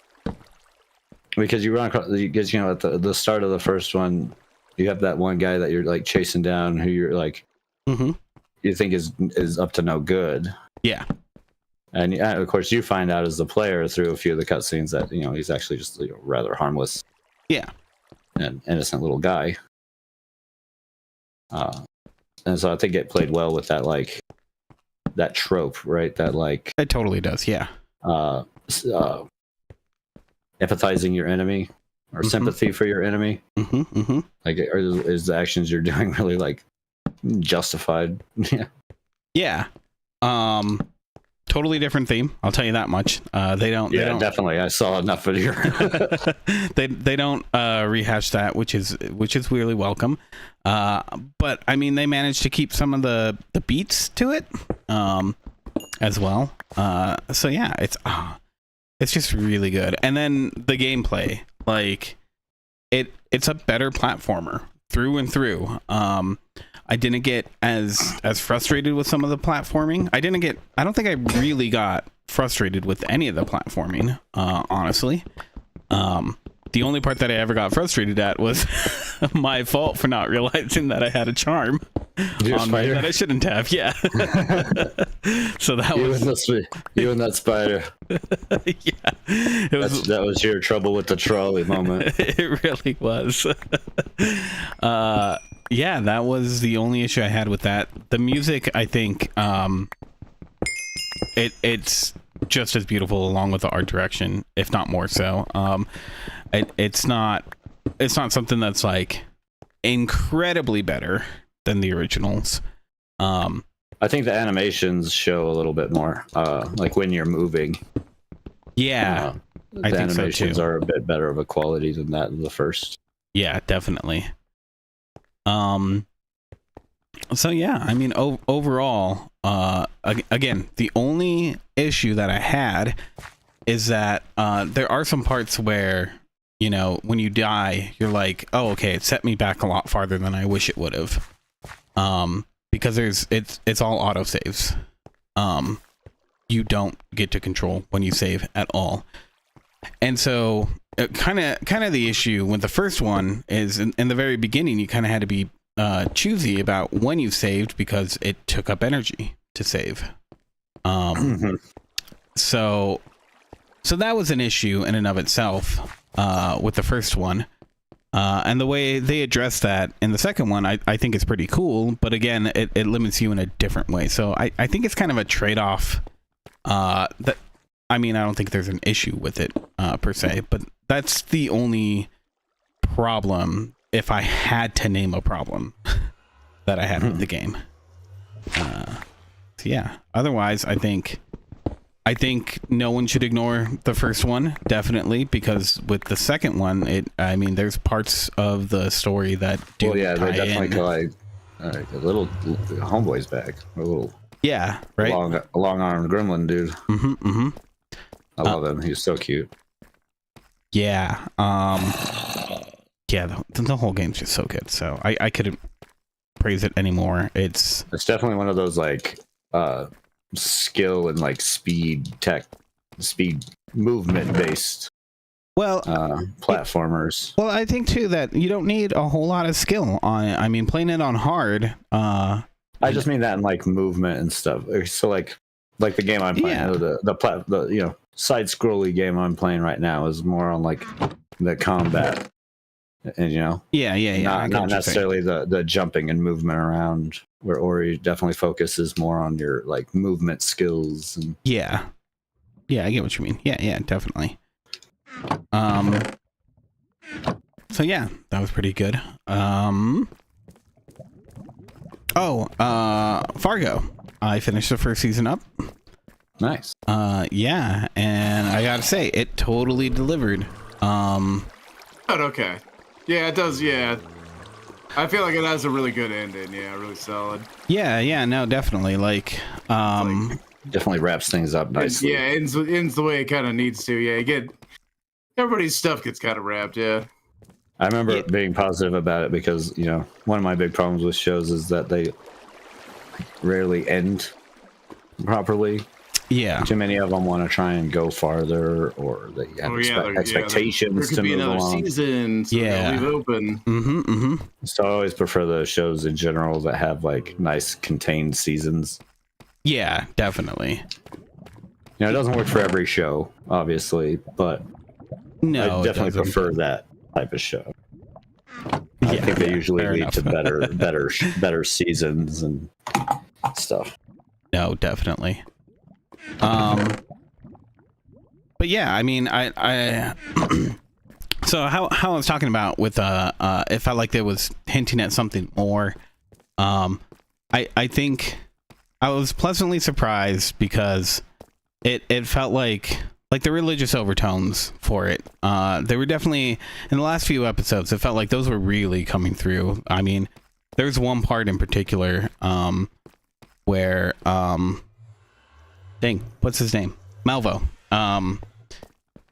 because you run across, because you know at the start of the first one, you have that one guy that you're like chasing down who you're like, you think is up to no good. Yeah. And of course, you find out as the player through a few of the cutscenes that he's actually just rather harmless. Yeah. An innocent little guy. and so I think it played well with that like that trope, right? That like It totally does. Yeah. Empathizing your enemy or sympathy for your enemy. Like, is the actions you're doing really like justified? Yeah. Totally different theme. I'll tell you that much. They don't. Definitely. I saw enough of your. they don't rehash that, which is really welcome. But I mean, they managed to keep some of the beats to it, as well. So yeah, it's just really good. And then the gameplay, like it's a better platformer through and through. I didn't get as frustrated with some of the platforming. I don't think I really got frustrated with any of the platforming, honestly. The only part that I ever got frustrated at was my fault for not realizing that I had a charm on me that I shouldn't have. Yeah. So that you and that spider. Yeah. That was your trouble with the trolley moment. It really was. Yeah, that was the only issue I had with that. The music, I think, it's just as beautiful along with the art direction, if not more so. It's not something that's like incredibly better than the originals. I think the animations show a little bit more, like when you're moving. Yeah, I think animations are a bit better of a quality than that in the first. Yeah, definitely. So yeah, I mean, overall, again, the only issue that I had is that there are some parts where, you know, when you die, you're like, oh, okay, it set me back a lot farther than I wish it would have. Because it's all autosaves. You don't get to control when you save at all. And so kind of the issue with the first one is in the very beginning, you kind of had to be choosy about when you saved because it took up energy to save. So that was an issue in and of itself with the first one. And the way they address that in the second one, I think is pretty cool. But again, it limits you in a different way. So I think it's kind of a trade-off. That, I mean, I don't think there's an issue with it per se, but that's the only problem, if I had to name a problem, that I had with the game. So yeah, otherwise, I think no one should ignore the first one, definitely, because with the second one, I mean, there's parts of the story that do they definitely go like a little homeboy's back, a little right, a long-armed gremlin dude. I love him. He's so cute. Yeah. Yeah, the whole game's just so good. So I couldn't praise it anymore. It's definitely one of those like skill and like speed movement based platformers. Well, I think too that you don't need a whole lot of skill on it. I mean, playing it on hard. I just mean that in like movement and stuff. So like the game I'm playing, the you know, side scrolly game I'm playing right now is more on like the combat, and you know, not necessarily the jumping and movement around. Where Ori definitely focuses more on your like movement skills and yeah, I get what you mean. Yeah, definitely. So yeah, that was pretty good. Fargo. I finished the first season up. Nice. Yeah, and I gotta say, it totally delivered. Okay. Yeah, it does. Yeah, I feel like it has a really good ending. Yeah, really solid. Yeah, no, definitely. Like, definitely wraps things up nicely. Yeah, ends the way it kind of needs to. Yeah, everybody's stuff gets kind of wrapped. Yeah. I remember being positive about it because, you know, one of my big problems with shows is that they rarely end properly. Yeah. Too many of them want to try and go farther, or they have expectations there could be another season, so they'll leave it open. So I always prefer the shows in general that have like nice contained seasons. Yeah, definitely. You know, it doesn't work for every show, obviously, but no, I definitely prefer that type of show. I think they usually fair lead enough. to better seasons and stuff. No, definitely. But yeah, I mean, I so how I was talking about with it felt like it was hinting at something more. I think I was pleasantly surprised because it felt like the religious overtones for it. They were definitely in the last few episodes. It felt like those were really coming through. I mean, there's one part in particular where dang, what's his name? Malvo.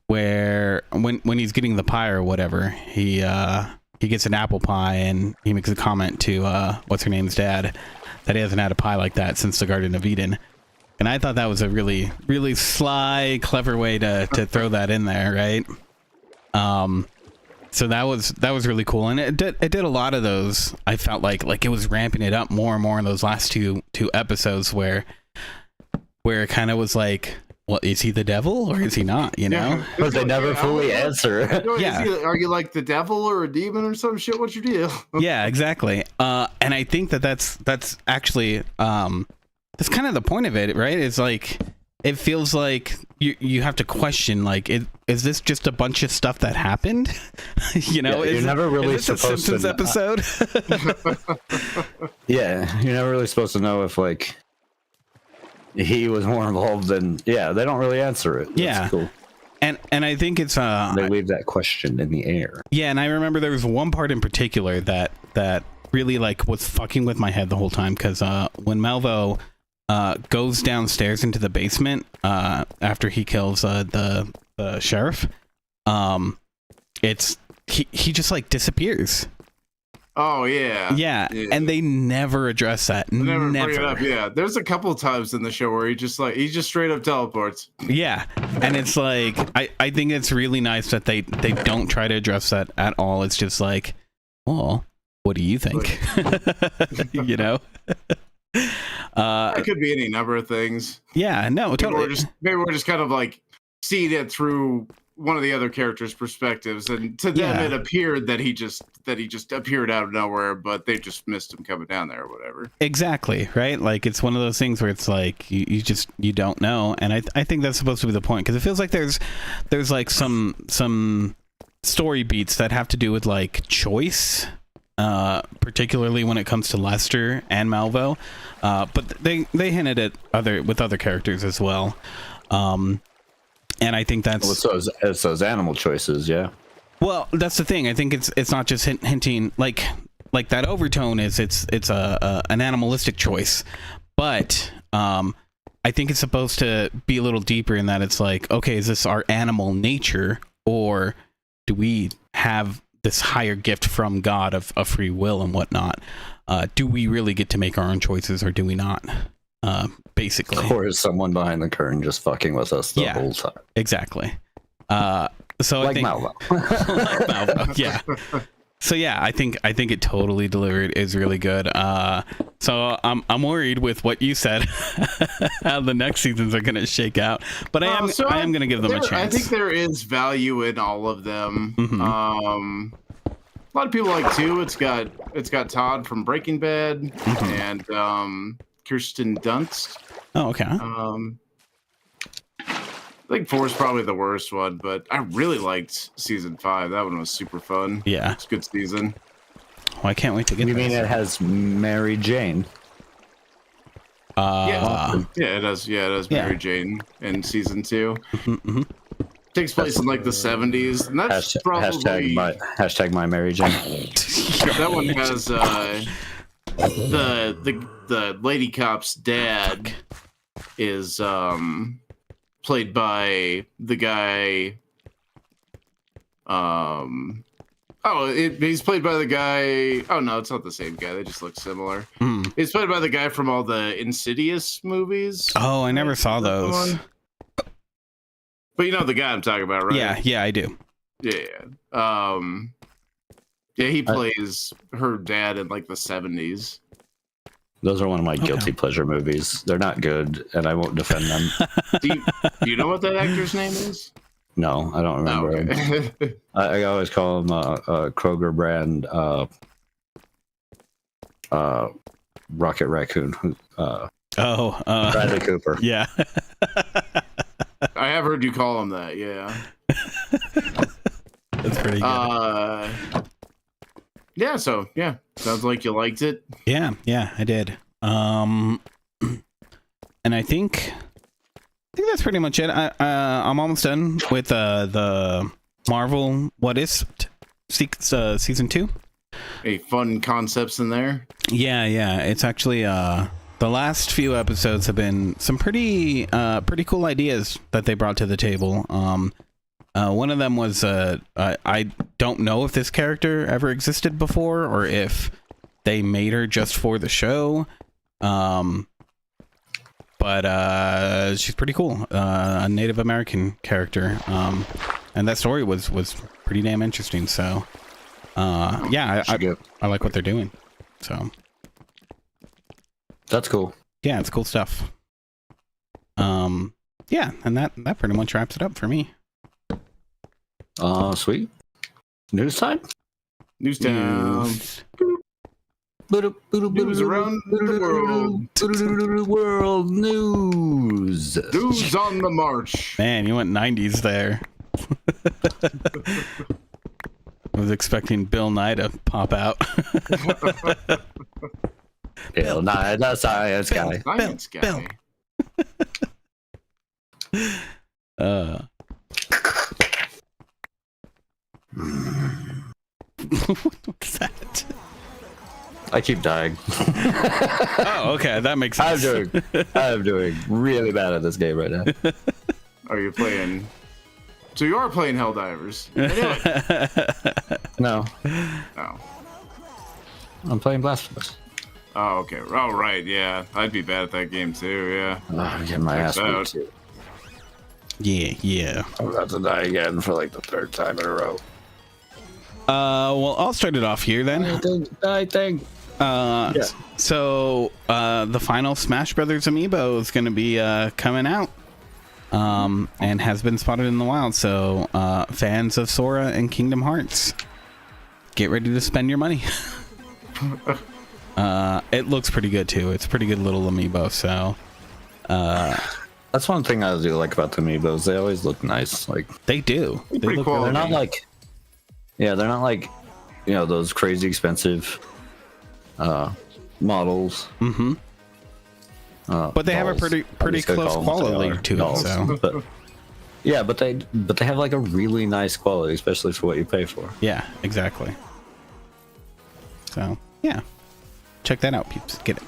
Where when he's getting the pie or whatever, he gets an apple pie and he makes a comment to what's her name's dad that he hasn't had a pie like that since the Garden of Eden. And I thought that was a really, really sly, clever way to throw that in there, right? So that was really cool, and it did a lot of those. I felt like it was ramping it up more and more in those last two episodes where it kind of was like, well, is he the devil or is he not? You know, but they never fully answer. Yeah, are you like the devil or a demon or some shit? What's your deal? Yeah, exactly. And I think that's actually that's kind of the point of it, right? It's like it feels like you have to question, like, is this just a bunch of stuff that happened? You know, you're never really is this a supposed Simpsons to episode? Yeah, you're never really supposed to know if like he was more involved than. Yeah, they don't really answer it. That's Yeah, cool. And I think it's they leave that question in the air. Yeah, and I remember there was one part in particular that really like was fucking with my head the whole time, because when Malvo goes downstairs into the basement after he kills the sheriff, he just like disappears. Oh yeah. And they never address that. They never bring it up. Yeah, there's a couple times in the show where he just straight up teleports. Yeah, and it's like I think it's really nice that they don't try to address that at all. It's just like, well, what do you think? You know. It could be any number of things. Yeah, no, totally. Maybe we're just kind of like seeing it through one of the other characters' perspectives, and to them it appeared that he just appeared out of nowhere, but they just missed him coming down there or whatever. Exactly, right? Like it's one of those things where it's like you don't know, and I think that's supposed to be the point, because it feels like there's like some story beats that have to do with like choice. Particularly when it comes to Lester and Malvo, but they hinted at other characters as well, and I think that's it's those animal choices. Yeah, well, that's the thing. I think it's not just hinting like that overtone is it's an animalistic choice, but I think it's supposed to be a little deeper in that it's like, okay, is this our animal nature, or do we have this higher gift from God of free will and whatnot? Do we really get to make our own choices, or do we not? Basically, or is someone behind the curtain just fucking with us the whole time? Exactly. So like I think Malvo. like Malvo, yeah. So yeah, I think it totally delivered. Is really good. So I'm worried with what you said, how the next seasons are going to shake out. But I am going to give them a chance. I think there is value in all of them. Mm-hmm. A lot of people like 2. It's got Todd from Breaking Bad, mm-hmm. and Kirsten Dunst. Oh, okay. I think 4 is probably the worst one, but I really liked season 5. That one was super fun. Yeah, it's a good season. Well, I can't wait to get. You mean it has Mary Jane? Yeah, it does. Yeah, it has Mary Jane in season 2. Mm-hmm. Takes place in like the 70s, and that's probably hashtag my Mary Jane. That one has the lady cop's dad is played by the guy. He's played by the guy. Oh no, it's not the same guy. They just look similar. He's played by the guy from all the Insidious movies. Oh, I never saw those. But you know the guy I'm talking about, right? Yeah, I do. Yeah. He plays her dad in like the 70s. Those are one of my guilty pleasure movies. They're not good, and I won't defend them. Do you know what that actor's name is? No, I don't remember him. I always call him Kroger brand Rocket Raccoon. Bradley Cooper. Yeah. I have heard you call him that. Yeah. That's pretty good. Yeah. So yeah, sounds like you liked it. Yeah, I did. And I think that's pretty much it. I'm almost done with the Marvel What Is season 2. Any fun concepts in there? Yeah. It's actually the last few episodes have been some pretty cool ideas that they brought to the table. One of them was I don't know if this character ever existed before or if they made her just for the show. But she's pretty cool. A Native American character. And that story was pretty damn interesting. So yeah, I like what they're doing. So that's cool. Yeah, it's cool stuff. Yeah, and that pretty much wraps it up for me. Sweet. News time? News time. News around the world news. News on the march. Man, you went 90s there. I was expecting Bill Nye to pop out. Bill Nye, the science guy. Science guy. What's that? I keep dying. Oh, okay, that makes sense. I'm doing really bad at this game right now. Are you playing? So you are playing Helldivers? No. Oh. I'm playing Blasphemous. Oh, okay. Oh, right. Yeah, I'd be bad at that game too. Yeah. Oh, I'm getting my ass beat too. Yeah. I'm about to die again for like the 3rd time in a row. Well, I'll start it off here then. I think. So, the final Smash Brothers amiibo is going to be coming out, and has been spotted in the wild. So, fans of Sora and Kingdom Hearts, get ready to spend your money. It looks pretty good too. It's a pretty good little amiibo. So, that's one thing I do like about the amiibos. They always look nice. Like they do. They look cool. They're not like, they're not like, those crazy expensive models. Mm-hmm. But they have a pretty close quality to it. So. But they have like a really nice quality, especially for what you pay for. Yeah, exactly. So yeah, check that out, peeps. Get it.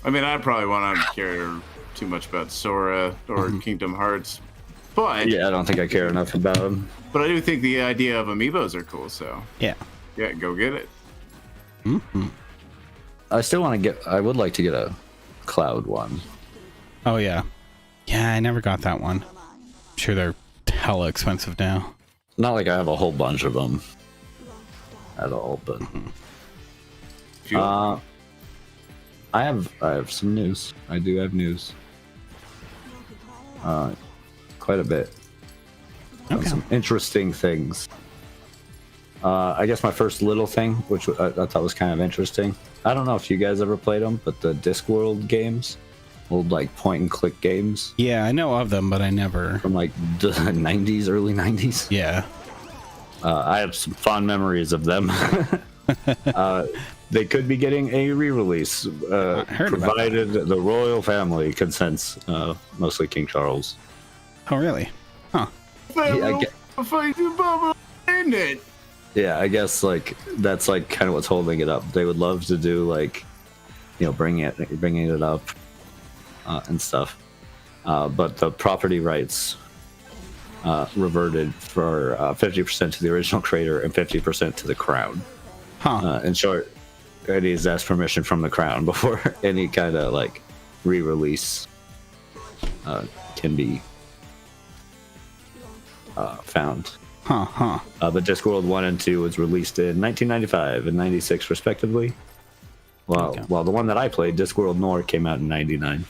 I mean, I probably won't care too much about Sora or Kingdom Hearts, but I don't think I care enough about them. But I do think the idea of amiibos are cool. So yeah, go get it. I still want to get. I would like to get a Cloud one. Oh yeah, I never got that one. I'm sure they're hella expensive now. Not like I have a whole bunch of them at all, but I have some news. I do have news. Quite a bit. Okay. Some interesting things. I guess my first little thing, which I thought was kind of interesting. I don't know if you guys ever played them, but the Discworld games, old like point and click games. Yeah, I know of them, but I never. From like the 90s, early 90s. Yeah. I have some fond memories of them. They could be getting a re-release, provided the royal family consents, mostly King Charles. Oh, really? Huh. Yeah, I guess like that's like kind of what's holding it up. They would love to do like, bringing it up and stuff, but the property rights reverted for 50% to the original creator and 50% to the crown. Huh. In short, it needs to ask permission from the crown before any kind of like re-release can be found. But Discworld 1 and 2 was released in 1995 and 96 respectively. While the one that I played, Discworld Noir, came out in 99.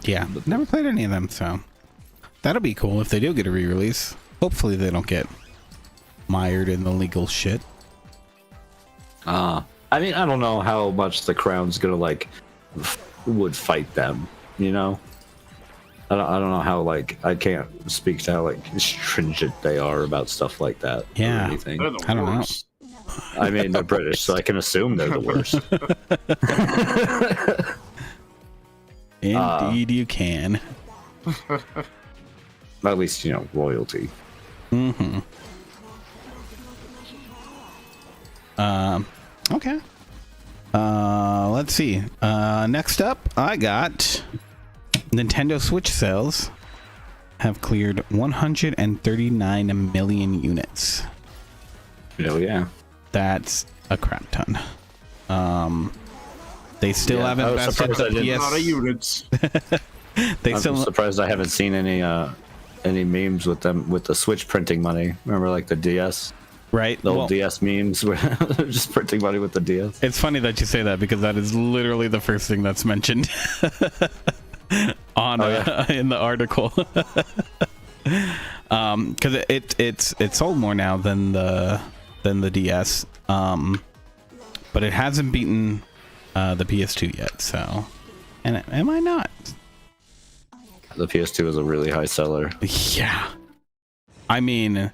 Yeah, never played any of them, so that'll be cool if they do get a re-release. Hopefully they don't get mired in the legal shit. I mean, I don't know how much the Crown's gonna like would fight them. You know, I don't know how like I can't speak to how like stringent they are about stuff like that. Yeah, or anything. They're the I don't know. worst. I mean, they're British, so I can assume they're the worst. Indeed, you can. At least, you know, royalty. Mm-hmm. Okay. Let's see. Next up, I got Nintendo Switch sales have cleared 139 million units. Oh yeah. That's a crap ton. They still Yeah, I haven't was bested surprised the I didn't- A lot of PS. units. They I'm still surprised I haven't seen any memes with them with the Switch printing money. Remember, like the DS, right. the old Well, DS memes where they're just printing money with the DS. it's funny that you say that because that is literally the first thing that's mentioned on in the article. Because it's sold more now than the DS, but it hasn't beaten the PS2 yet. So, and am I not? The PS2 is a really high seller. Yeah, I mean,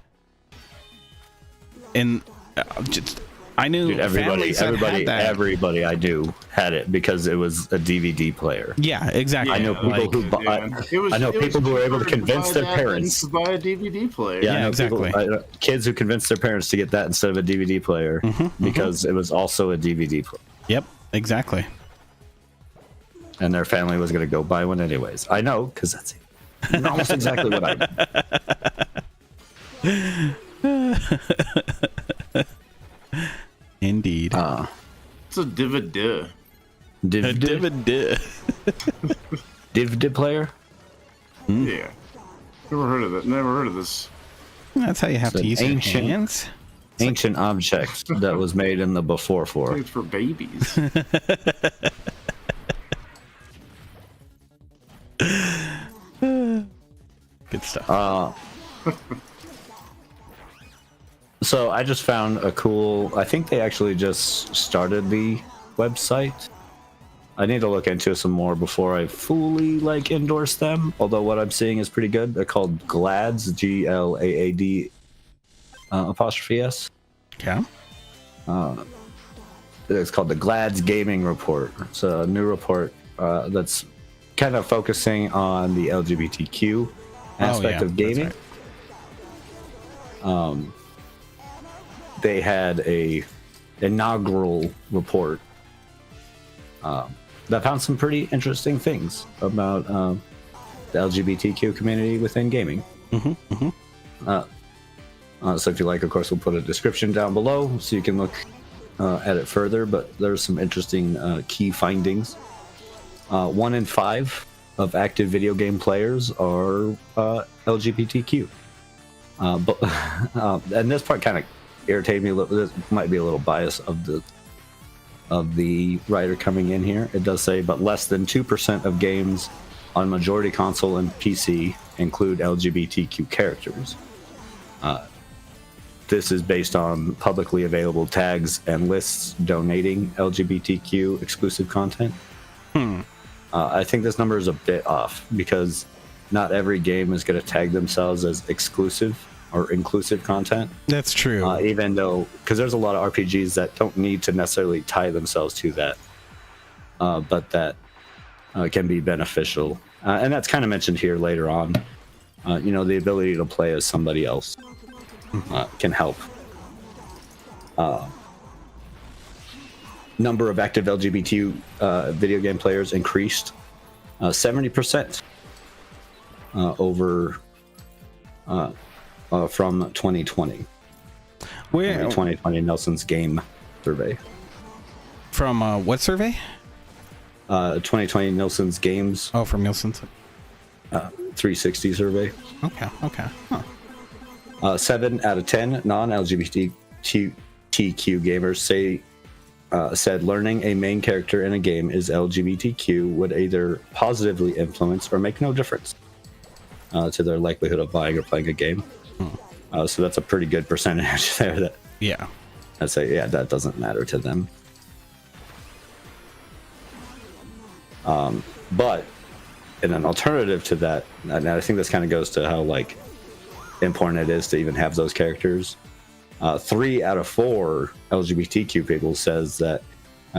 I knew Dude, families that had that. everybody I knew had it because it was a DVD player. Yeah, exactly. I know people Like, who bought. I know people who were able to convince their parents to buy a DVD player. Yeah, I Yeah, know exactly. kids who convinced their parents to get that instead of a DVD player because it was also a DVD player, Yep, exactly. and their family was going to go buy one anyways. I know because that's almost exactly what I did. Indeed. It's a DVD. DVD player. Yeah. Never heard of it. Never heard of this. That's how you have It's to an use your ancient- hands. Ancient object that was made in the before for. It's for babies. Good stuff. So I just found a cool. I think they actually just started the website. I need to look into some more before I fully like endorse them. Although what I'm seeing is pretty good. They're called GLAAD, GLAAD apostrophe S. Yeah. It's called the GLAAD's Gaming Report. It's a new report that's kind of focusing on the LGBTQ aspect of gaming. Right. They had a inaugural report that found some pretty interesting things about the LGBTQ community within gaming. So if you like, of course, we'll put a description down below so you can look at it further. But there's some interesting key findings. 1 in 5 of active video game players are LGBTQ. And this part kind of irritated me a little. This might be a little bias of the writer coming in here. It does say, but less than 2% of games on majority console and PC include LGBTQ characters. This is based on publicly available tags and lists donating LGBTQ exclusive content. I think this number is a bit off because not every game is going to tag themselves as exclusive or inclusive content. That's true. Even though, because there's a lot of RPGs that don't need to necessarily tie themselves to that, but that can be beneficial. And that's kind of mentioned here later on. The ability to play as somebody else can help. Number of active LGBT video game players increased 70% over from 2020. Where 2020 Nelson's Game Survey. from what survey? 2020 Nelson's Games Oh, from Nielsen. 360 survey. Okay. Huh. 7 out of 10 non-LGBTQ gamers said learning a main character in a game is LGBTQ would either positively influence or make no difference to their likelihood of buying or playing a game. So that's a pretty good percentage there. That Yeah. I'd say, yeah, that doesn't matter to them. But in an alternative to that, and I think this kind of goes to how like important it is to even have those characters. 3 out of 4 LGBTQ people says that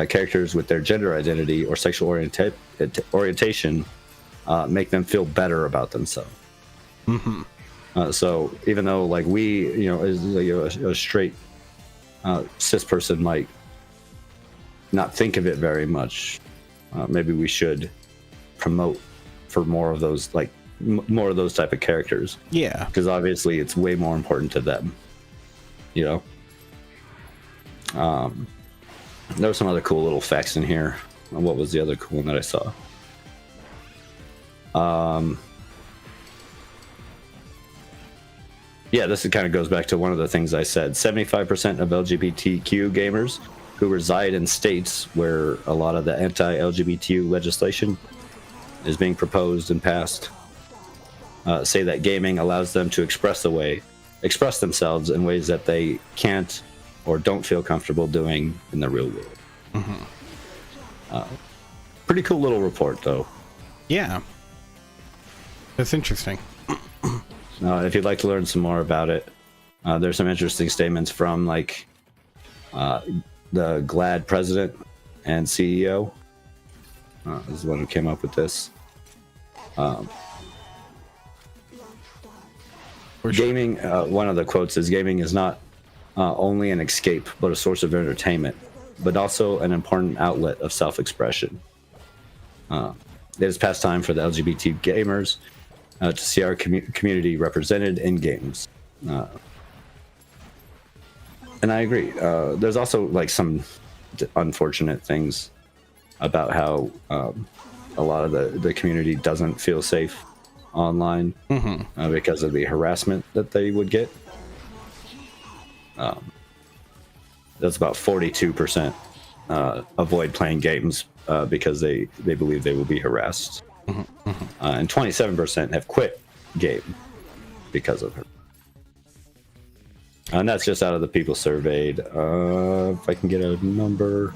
characters with their gender identity or sexual orientation make them feel better about themselves. So even though like we, as a straight cis person might not think of it very much, maybe we should promote for more of those, like more of those type of characters. Yeah, because obviously it's way more important to them. There were some other cool little facts in here. What was the other cool one that I saw? Yeah, this kind of goes back to one of the things I said. 75% of LGBTQ gamers who reside in states where a lot of the anti-LGBTQ legislation is being proposed and passed say that gaming allows them to express themselves in ways that they can't or don't feel comfortable doing in the real world. Pretty cool little report, though. Yeah, that's interesting. If you'd like to learn some more about it, there's some interesting statements from like the GLAD president and CEO. This is the one who came up with this. Gaming, one of the quotes is, "Gaming is not only an escape, but a source of entertainment, but also an important outlet of self-expression. It is past time for the LGBT gamers to see our community represented in games." And I agree. There's also like some unfortunate things about how a lot of the community doesn't feel safe online because of the harassment that they would get. That's about 42% avoid playing games because they believe they will be harassed. And 27% have quit game because of her. And that's just out of the people surveyed. If I can get a number,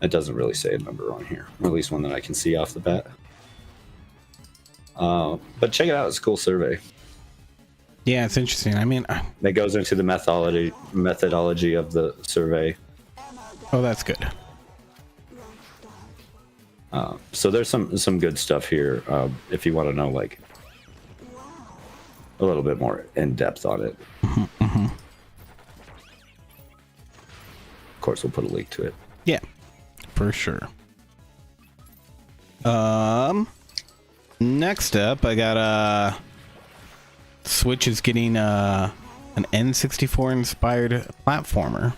it doesn't really say a number on here, or at least one that I can see off the bat. But check it out; it's a cool survey. Yeah, it's interesting. I mean, it goes into the methodology of the survey. Oh, that's good. So there's some good stuff here. If you want to know like a little bit more in depth on it. Of course, we'll put a link to it. Yeah, for sure. Next up, I got Switch is getting an N64 inspired platformer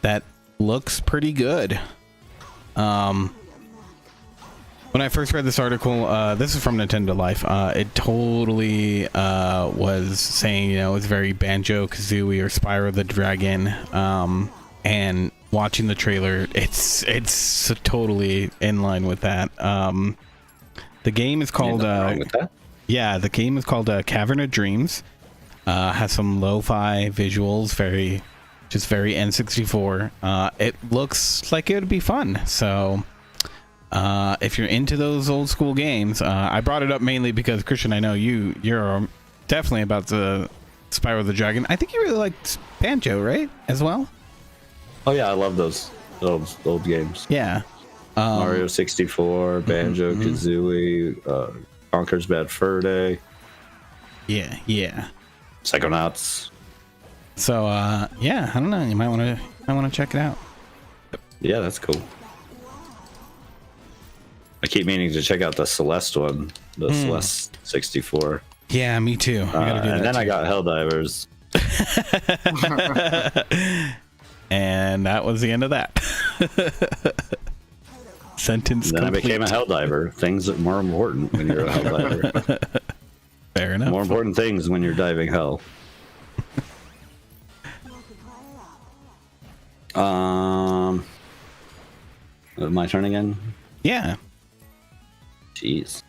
that looks pretty good. When I first read this article, this is from Nintendo Life. It totally was saying, it's very Banjo-Kazooie or Spyro the Dragon. And watching the trailer, it's totally in line with that. The game is called the game is called Cavern of Dreams. Has some lo-fi visuals, very N64. It looks like it would be fun. So if you're into those old school games, I brought it up mainly because Christian, I know you're definitely about the Spyro the Dragon. I think you really liked Banjo, right? As well. Oh yeah, I love those old games. Yeah. Mario 64, Banjo, Kazooie, Conker's Bad Fur Day. Yeah. Psychonauts. So yeah, I don't know. You might want to check it out. Yeah, that's cool. I keep meaning to check out the Celeste one, the Celeste 64. Yeah, me too. I gotta do that and then too. I got Helldivers. And that was the end of that. Sentence Then complete. I became a Helldiver. Things that are more important when you're a Helldiver. Fair enough. More important things when you're diving hell. My turn again? Yeah. Jeez.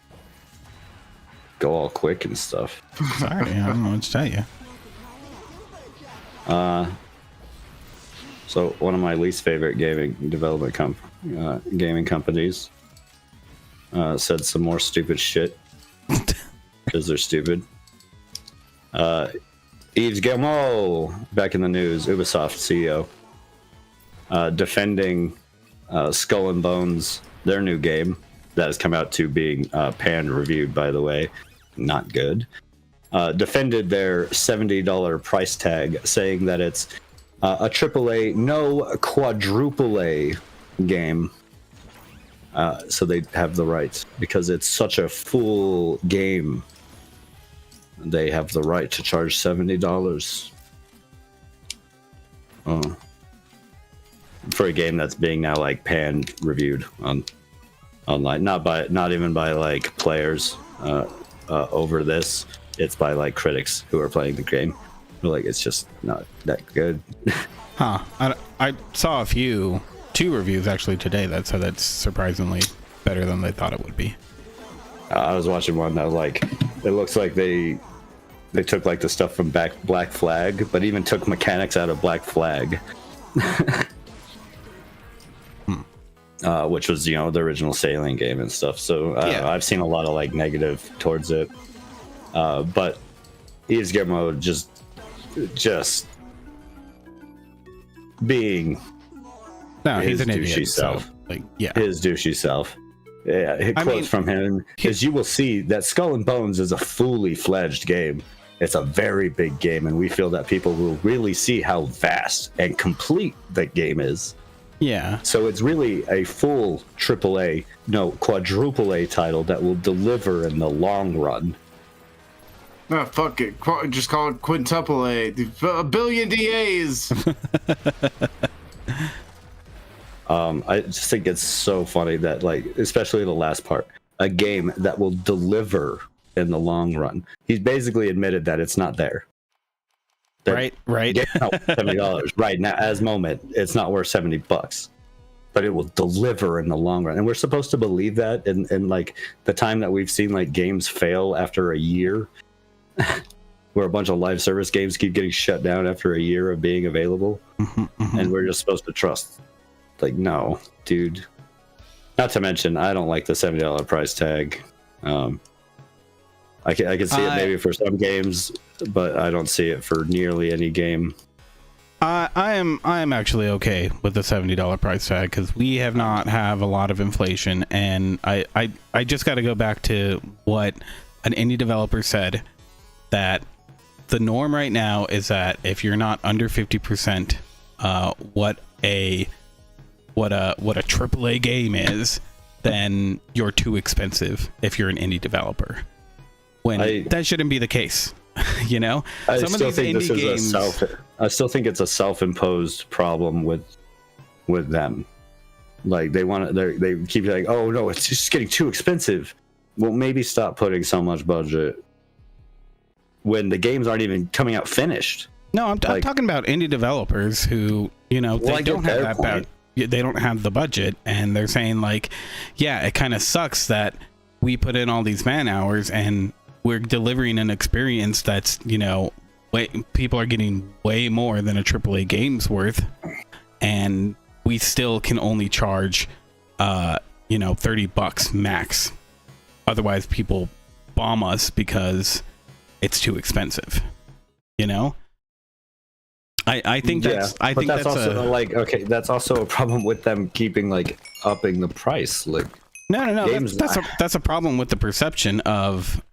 Go all quick and stuff. Sorry, I don't know what to tell you. So one of my least favorite gaming companies said some more stupid shit because they're stupid. Yves Guillemot back in the news, Ubisoft CEO, defending Skull and Bones, their new game that has come out to being panned reviewed, by the way, not good. Defended their $70 price tag, saying that it's a AAA, no quadruple A game. So they have the rights because it's such a full game. They have the right to charge $70 for a game that's being now like panned reviewed online, not even by like players over this. It's by like critics who are playing the game. They're like, it's just not that good. Huh. I saw two reviews actually today that said that's surprisingly better than they thought it would be. I was watching one that was like, it looks like they took like the stuff from Black Flag, but even took mechanics out of Black Flag. Which was, the original sailing game and stuff. So yeah. I've seen a lot of like negative towards it. But Yves Guillemot just being he's an douchey idiot. Self. So, like, yeah, his douchey self. Yeah, quotes from him is, "You will see that Skull and Bones is a fully fledged game. It's a very big game, and we feel that people will really see how vast and complete the game is." Yeah. So it's really a full AAA, no, quadruple A title that will deliver in the long run. Oh, fuck it. Just call it quintuple A. A billion DAs. I just think it's so funny that, like, especially the last part, a game that will deliver in the long run. He's basically admitted that it's not there. Right. $70 right now, as moment, it's not worth $70, but it will deliver in the long run. And we're supposed to believe that in like the time that we've seen like games fail after a year, where a bunch of live service games keep getting shut down after a year of being available. And we're just supposed to trust. Like, no, dude. Not to mention, I don't like the $70 price tag. I can see it maybe for some games, but I don't see it for nearly any game. I am actually okay with the $70 price tag because we have not have a lot of inflation, and I just got to go back to what an indie developer said, that the norm right now is that if you're not under 50%, what a AAA game is, then you're too expensive if you're an indie developer. When that shouldn't be the case, I still think it's a self-imposed problem with them. Like they keep like, oh no, it's just getting too expensive. Well, maybe stop putting so much budget when the games aren't even coming out finished. No, I'm talking about indie developers who, they don't have that they don't have the budget, and they're saying like, yeah, it kind of sucks that we put in all these man hours and we're delivering an experience that's, people are getting way more than a AAA game's worth, and we still can only charge, $30 max. Otherwise, people bomb us because it's too expensive. I think that's. I think that's also okay. That's also a problem with them keeping like upping the price. Like, no. That's a problem with the perception of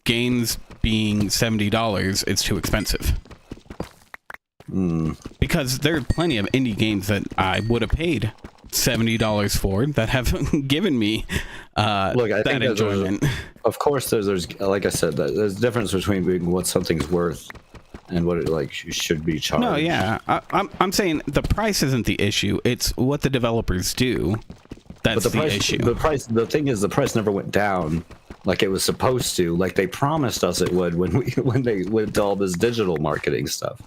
games being $70. It's too expensive. Because there are plenty of indie games that I would have paid $70 for that have given me that enjoyment. Of course, there's like I said, there's a difference between what something's worth and what it should be charged. No, yeah, I'm saying the price isn't the issue. It's what the developers do. That's the issue. The thing is, the price never went down like it was supposed to. Like they promised us it would when they went to all this digital marketing stuff.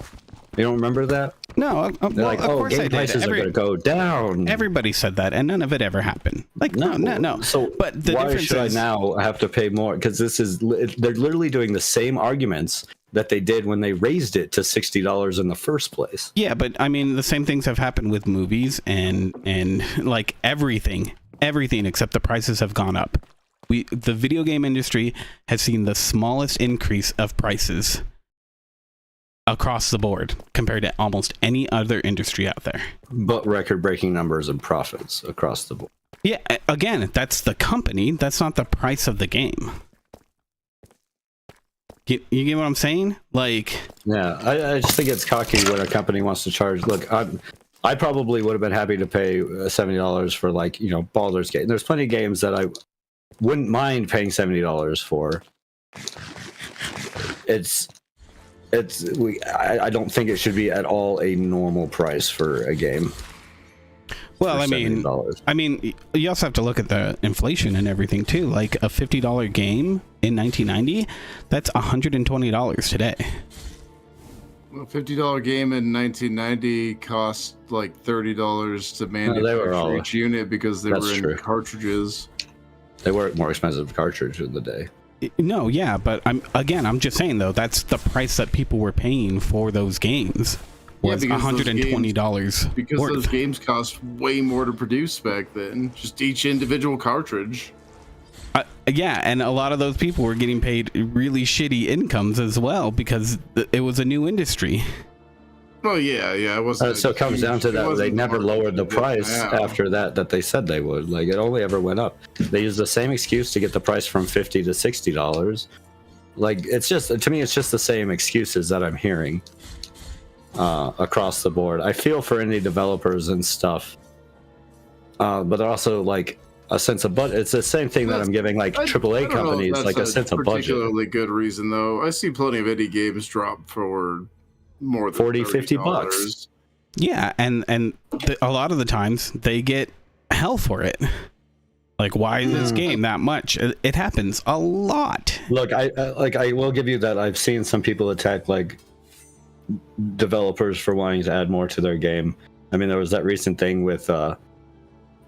You don't remember that? No, they're like, of course game prices are going to go down. Everybody said that, and none of it ever happened. Like, no. So, but why should I now have to pay more? Because they're literally doing the same arguments that they did when they raised it to $60 in the first place. Yeah, but I mean, the same things have happened with movies and like everything except the prices have gone up. The video game industry has seen the smallest increase of prices across the board compared to almost any other industry out there. But record-breaking numbers and profits across the board. Yeah, again, that's the company. That's not the price of the game. You get what I'm saying? Like, yeah, I just think it's cocky when a company wants to charge. Look, I probably would have been happy to pay $70 for, like, you know, Baldur's Gate. And there's plenty of games that I wouldn't mind paying $70 for. I don't think it should be at all a normal price for a game. Well, I mean, you also have to look at the inflation and everything too. Like a $50 game in 1990, that's $120 today. A $50 game in 1990 cost like $30 to manufacture each unit because they were in cartridges. They were more expensive cartridge in the day. No, yeah, but I'm just saying though, that's the price that people were paying for those games. Was $120 because those games cost way more to produce back then. Just each individual cartridge. Yeah, and a lot of those people were getting paid really shitty incomes as well because it was a new industry. Oh yeah, it wasn't. So it comes down to that they never lowered the price after that they said they would. Like, it only ever went up. They used the same excuse to get the price from $50 to $60. Like, it's just, to me, it's just the same excuses that I'm hearing across the board. I feel for indie developers and stuff, but also like a sense of budget. It's the same thing that I'm giving like AAA companies, like a sense of budget. Particularly good reason though. I see plenty of indie games drop for more than $40-$50. Yeah, and a lot of the times they get hell for it. Like, why is this game that much? It happens a lot. Look, I will give you that. I've seen some people attack like developers for wanting to add more to their game. I mean, there was that recent thing with the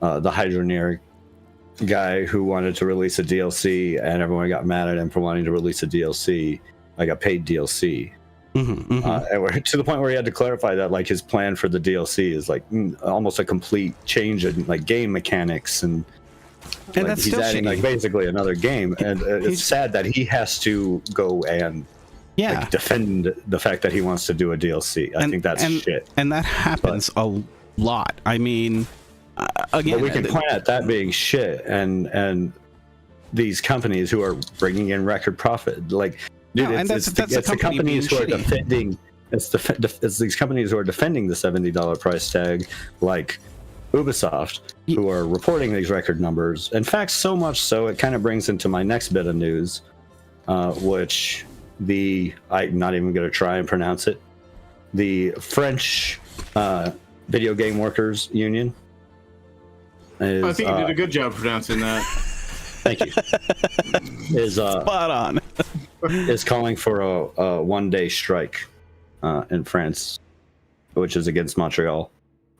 Hydroneer guy who wanted to release a DLC, and everyone got mad at him for wanting to release a DLC, like a paid DLC. And to the point where he had to clarify that like his plan for the DLC is like almost a complete change in like game mechanics, and like, that's he's still adding shitty. like basically another game, and it's sad that he has to go and like, defend the fact that he wants to do a DLC. I think that's shit, and that happens a lot. I mean, again, but we can point at that being shit, and these companies who are bringing in record profit, like. Dude, it's the companies who are defending. It's these companies who are defending the $70 price tag, like Ubisoft, who are reporting these record numbers. In fact, so much so it kind of brings into my next bit of news, which I'm not even going to try and pronounce it. The French Video Game Workers Union. I think you did a good job pronouncing that. Thank you. Is spot on. Is calling for a one-day strike in France, which is against Montreal,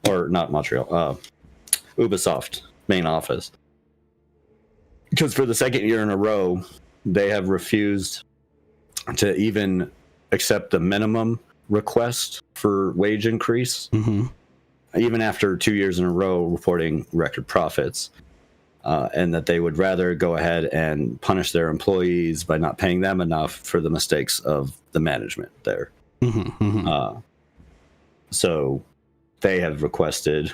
or not Montreal, Ubisoft main office. Because for the second year in a row, they have refused to even accept the minimum request for wage increase, even after 2 years in a row reporting record profits. And that they would rather go ahead and punish their employees by not paying them enough for the mistakes of the management there. So they have requested,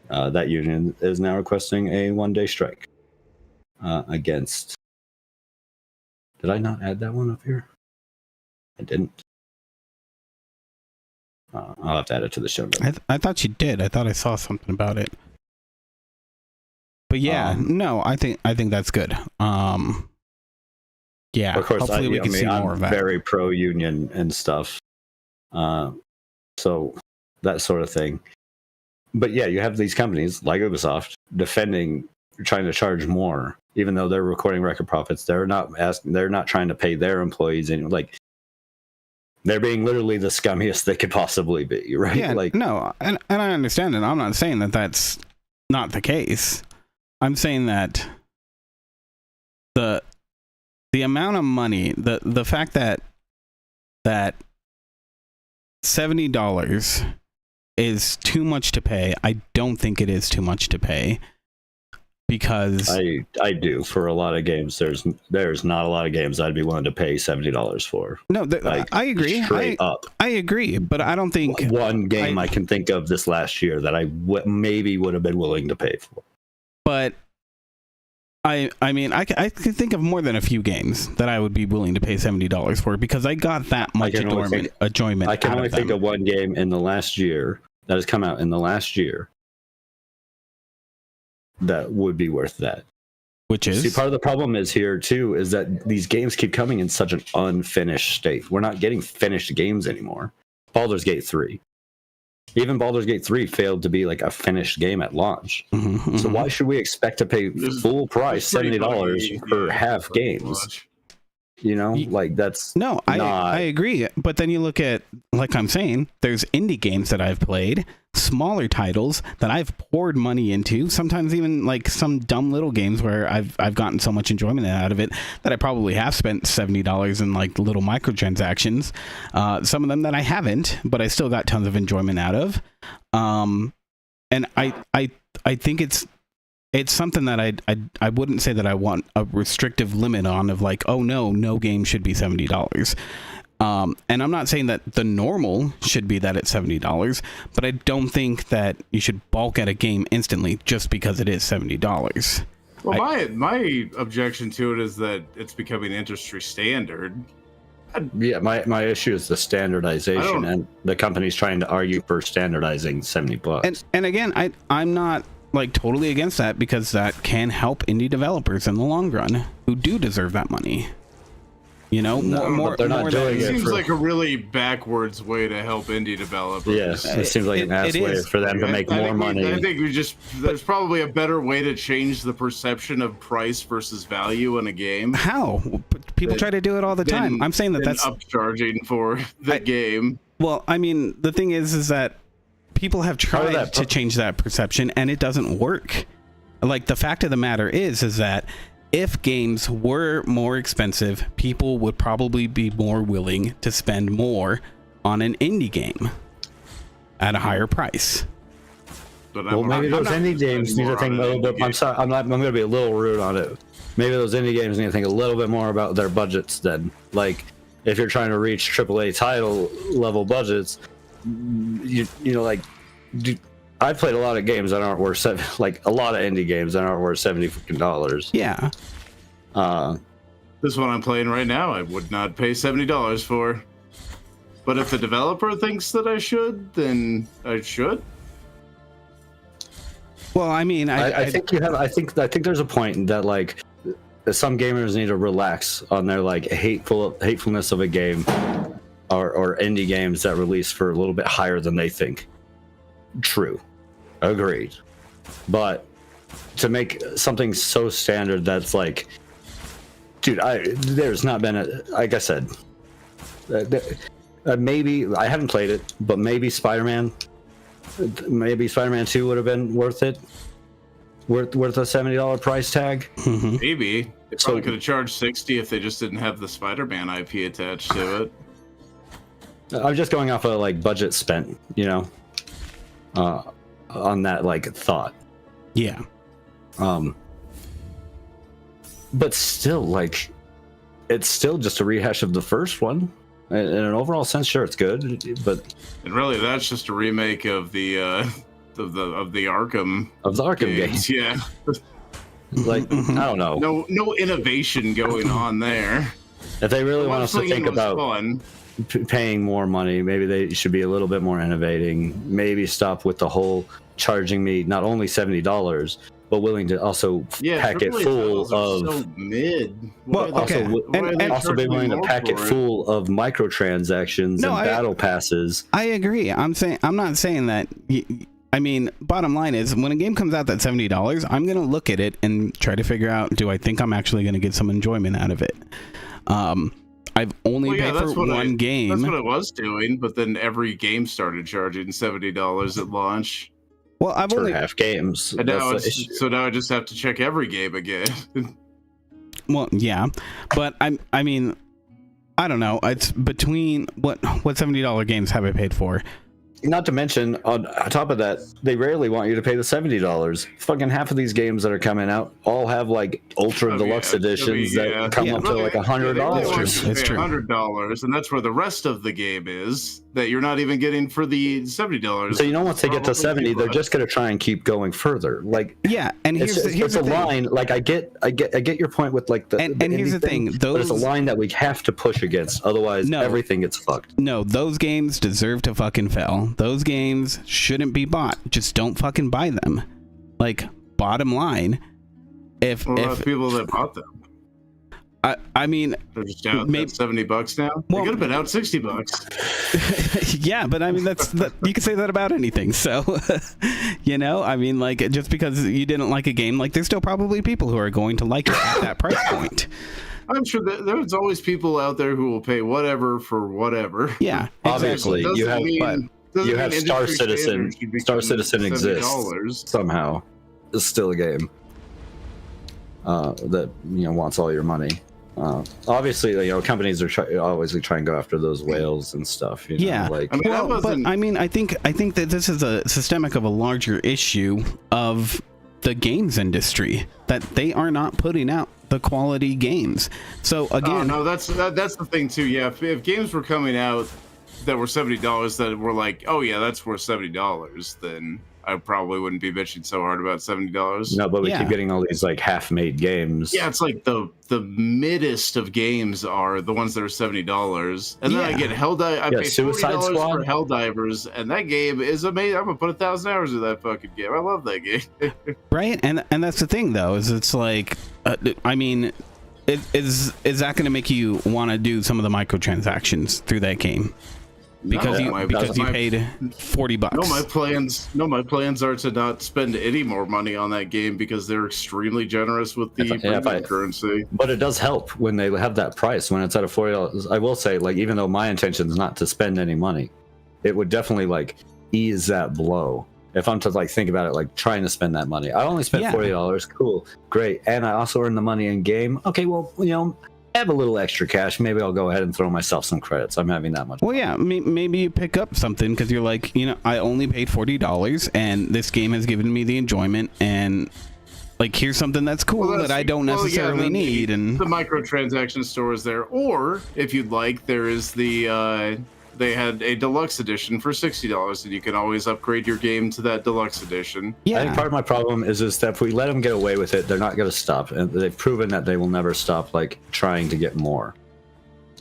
that union is now requesting a one-day strike against... Did I not add that one up here? I didn't. I'll have to add it to the show notes. I thought you did. I thought I saw something about it. But yeah, no, I think that's good. Yeah, of course, hopefully we can see more of that. I'm very pro-union and stuff, so that sort of thing. But yeah, you have these companies like Ubisoft defending, trying to charge more, even though they're recording record profits. They're not trying to pay their employees any, like. They're being literally the scummiest they could possibly be, right? Yeah, like, no, and I understand it. I'm not saying that that's not the case. I'm saying that the amount of money, the fact that that $70 is too much to pay. I don't think it is too much to pay, because I do. For a lot of games, there's not a lot of games I'd be willing to pay $70 for. No, I agree. Straight up. I agree, but I don't think one game I can think of this last year that I maybe would have been willing to pay for. But I mean, I can think of more than a few games that I would be willing to pay $70 for, because I got that much enjoyment. I can only think of one game in the last year that has come out in the last year that would be worth that. Which is? See, part of the problem is here too, is that these games keep coming in such an unfinished state. We're not getting finished games anymore. Baldur's Gate 3. Even Baldur's Gate 3 failed to be like a finished game at launch. So why should we expect to pay full price $70 for half games? You know, like that's no, I agree. But then you look at, like I'm saying, there's indie games that I've played, smaller titles that I've poured money into, sometimes even like some dumb little games where I've gotten so much enjoyment out of it that I probably have spent $70 in like little microtransactions. Some of them that I haven't, but I still got tons of enjoyment out of. And I think it's something that I wouldn't say that I want a restrictive limit on, of like, oh no game should be $70. And I'm not saying that the normal should be that it's $70, but I don't think that you should balk at a game instantly just because it is $70. Well, my objection to it is that it's becoming industry standard. Yeah, my issue is the standardization, and the company's trying to argue for standardizing $70. And again, I'm not like totally against that, because that can help indie developers in the long run who do deserve that money. You know, more they're not doing it. It seems like a really backwards way to help indie developers. Yes, it seems like an ass way for them to make more money. I think there's probably a better way to change the perception of price versus value in a game. How? People try to do it all the time. I'm saying that's upcharging for the game. Well, I mean, the thing is that people have tried to change that perception, and it doesn't work. Like, the fact of the matter is that if games were more expensive, people would probably be more willing to spend more on an indie game at a higher price. But well, maybe those indie games need to think a little bit. I'm sorry, I'm going to be a little rude on it. Maybe those indie games need to think a little bit more about their budgets then. Like, if you're trying to reach AAA title level budgets, you know, like, I've played a lot of games that aren't worth a lot of indie games that aren't worth $70. Yeah. This one I'm playing right now, I would not pay $70 for. But if the developer thinks that I should, then I should. Well, I mean, I think you have. I think there's a point that like some gamers need to relax on their like hatefulness of a game, or indie games that release for a little bit higher than they think. True, agreed. But to make something so standard that's like, dude, there's not been like I said, maybe I haven't played it, but maybe Spider-Man 2 would have been worth it. Worth a $70 price tag. Maybe they probably could have charged $60 if they just didn't have the Spider-Man IP attached to it. I'm just going off of like budget spent, you know, on that like thought. Yeah. But still, like, it's still just a rehash of the first one. In an overall sense, sure, it's good, but and really, that's just a remake of the Arkham games. Yeah. Like, I don't know. No innovation going on there. If they really want us to think about paying more money, maybe they should be a little bit more innovating. Maybe stop with the whole charging me not only $70, but willing to also pack it full of so mid. Well, okay. Also be willing to pack it full of microtransactions and battle passes. I agree. I'm not saying that. I mean, bottom line is, when a game comes out that's $70, I'm gonna look at it and try to figure out, do I think I'm actually gonna get some enjoyment out of it? I've only paid for one game. That's what I was doing, but then every game started charging $70 at launch. Well, I've only half games. And now now I just have to check every game again. Well, yeah, but I mean, I don't know. It's between what $70 games have I paid for? Not to mention, on top of that, they rarely want you to pay the $70. Fucking half of these games that are coming out all have like ultra deluxe editions that come up to like $100. It's true. $100, and that's where the rest of the game is that you're not even getting for the $70. So once they get to 70, they're just going to try and keep going further. Like and here's the line. Like I get your point with like the and here's the thing. But it's a line that we have to push against, otherwise everything gets fucked. No, those games deserve to fucking fail. Those games shouldn't be bought. Just don't fucking buy them. Like, bottom line, if people that bought them, I mean, they're just out maybe $70 now. They could have been out $60. Yeah, but I mean you can say that about anything. So, I mean, like, just because you didn't like a game, like, there's still probably people who are going to like it at that price point. I'm sure that there's always people out there who will pay whatever for whatever. Yeah, obviously you have Star Citizen. Star Citizen exists somehow. It's still a game that wants all your money. Obviously, companies are always try and go after those whales and stuff. But I mean, I think that this is a systemic of a larger issue of the games industry, that they are not putting out the quality games. So again, no, that's the thing too. Yeah, if games were coming out that were $70 that were like, oh yeah, that's worth $70, then I probably wouldn't be bitching so hard about $70. No, but we keep getting all these like half-made games. Yeah, it's like the middest of games are the ones that are $70, and then I get I pay $40 for Helldivers, and that game is amazing. I'm gonna put 1,000 hours in that fucking game. I love that game. Right, and that's the thing though, is it's like, I mean, is that going to make you want to do some of the microtransactions through that game? Because you paid $40. My plans are to not spend any more money on that game because they're extremely generous with the currency. But it does help when they have that price, when it's at a $40. I will say, like, even though my intention is not to spend any money, it would definitely like ease that blow. If I'm to like think about it, like trying to spend that money, I only spent $40. Cool, great, and I also earned the money in game. Okay, well, I have a little extra cash. Maybe I'll go ahead and throw myself some credits. I'm having that much. Well, yeah, maybe you pick up something because you're like, I only paid $40, and this game has given me the enjoyment, and like, here's something that's cool that I don't necessarily need. And the microtransaction store is there, or if you'd like, there is the. They had a deluxe edition for $60, and you can always upgrade your game to that deluxe edition. Yeah. I think part of my problem is that if we let them get away with it, they're not going to stop. And they've proven that they will never stop, like, trying to get more.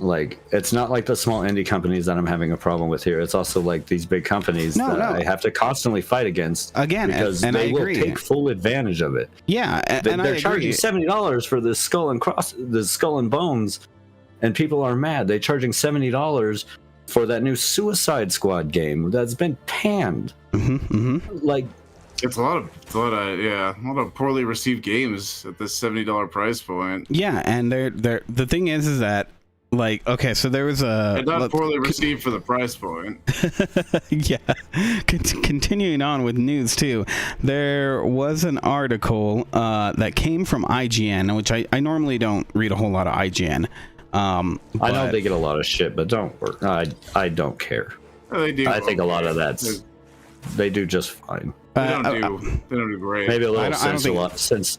Like, it's not like the small indie companies that I'm having a problem with here. It's also like these big companies that I have to constantly fight against. Again, because they will take full advantage of it. Yeah, they're charging $70 for this skull and bones, and people are mad. They're charging $70 for that new Suicide Squad game that's been panned. Like, it's a lot of poorly received games at this $70 price point. Yeah, and they're the thing is that, like, okay, so there was and not poorly received for the price point. Yeah. Continuing on with news too, there was an article that came from IGN, which I normally don't read a whole lot of IGN. I know they get a lot of shit, but don't worry. I don't care. They do. I think a lot of they do just fine. They don't do great. Maybe a little since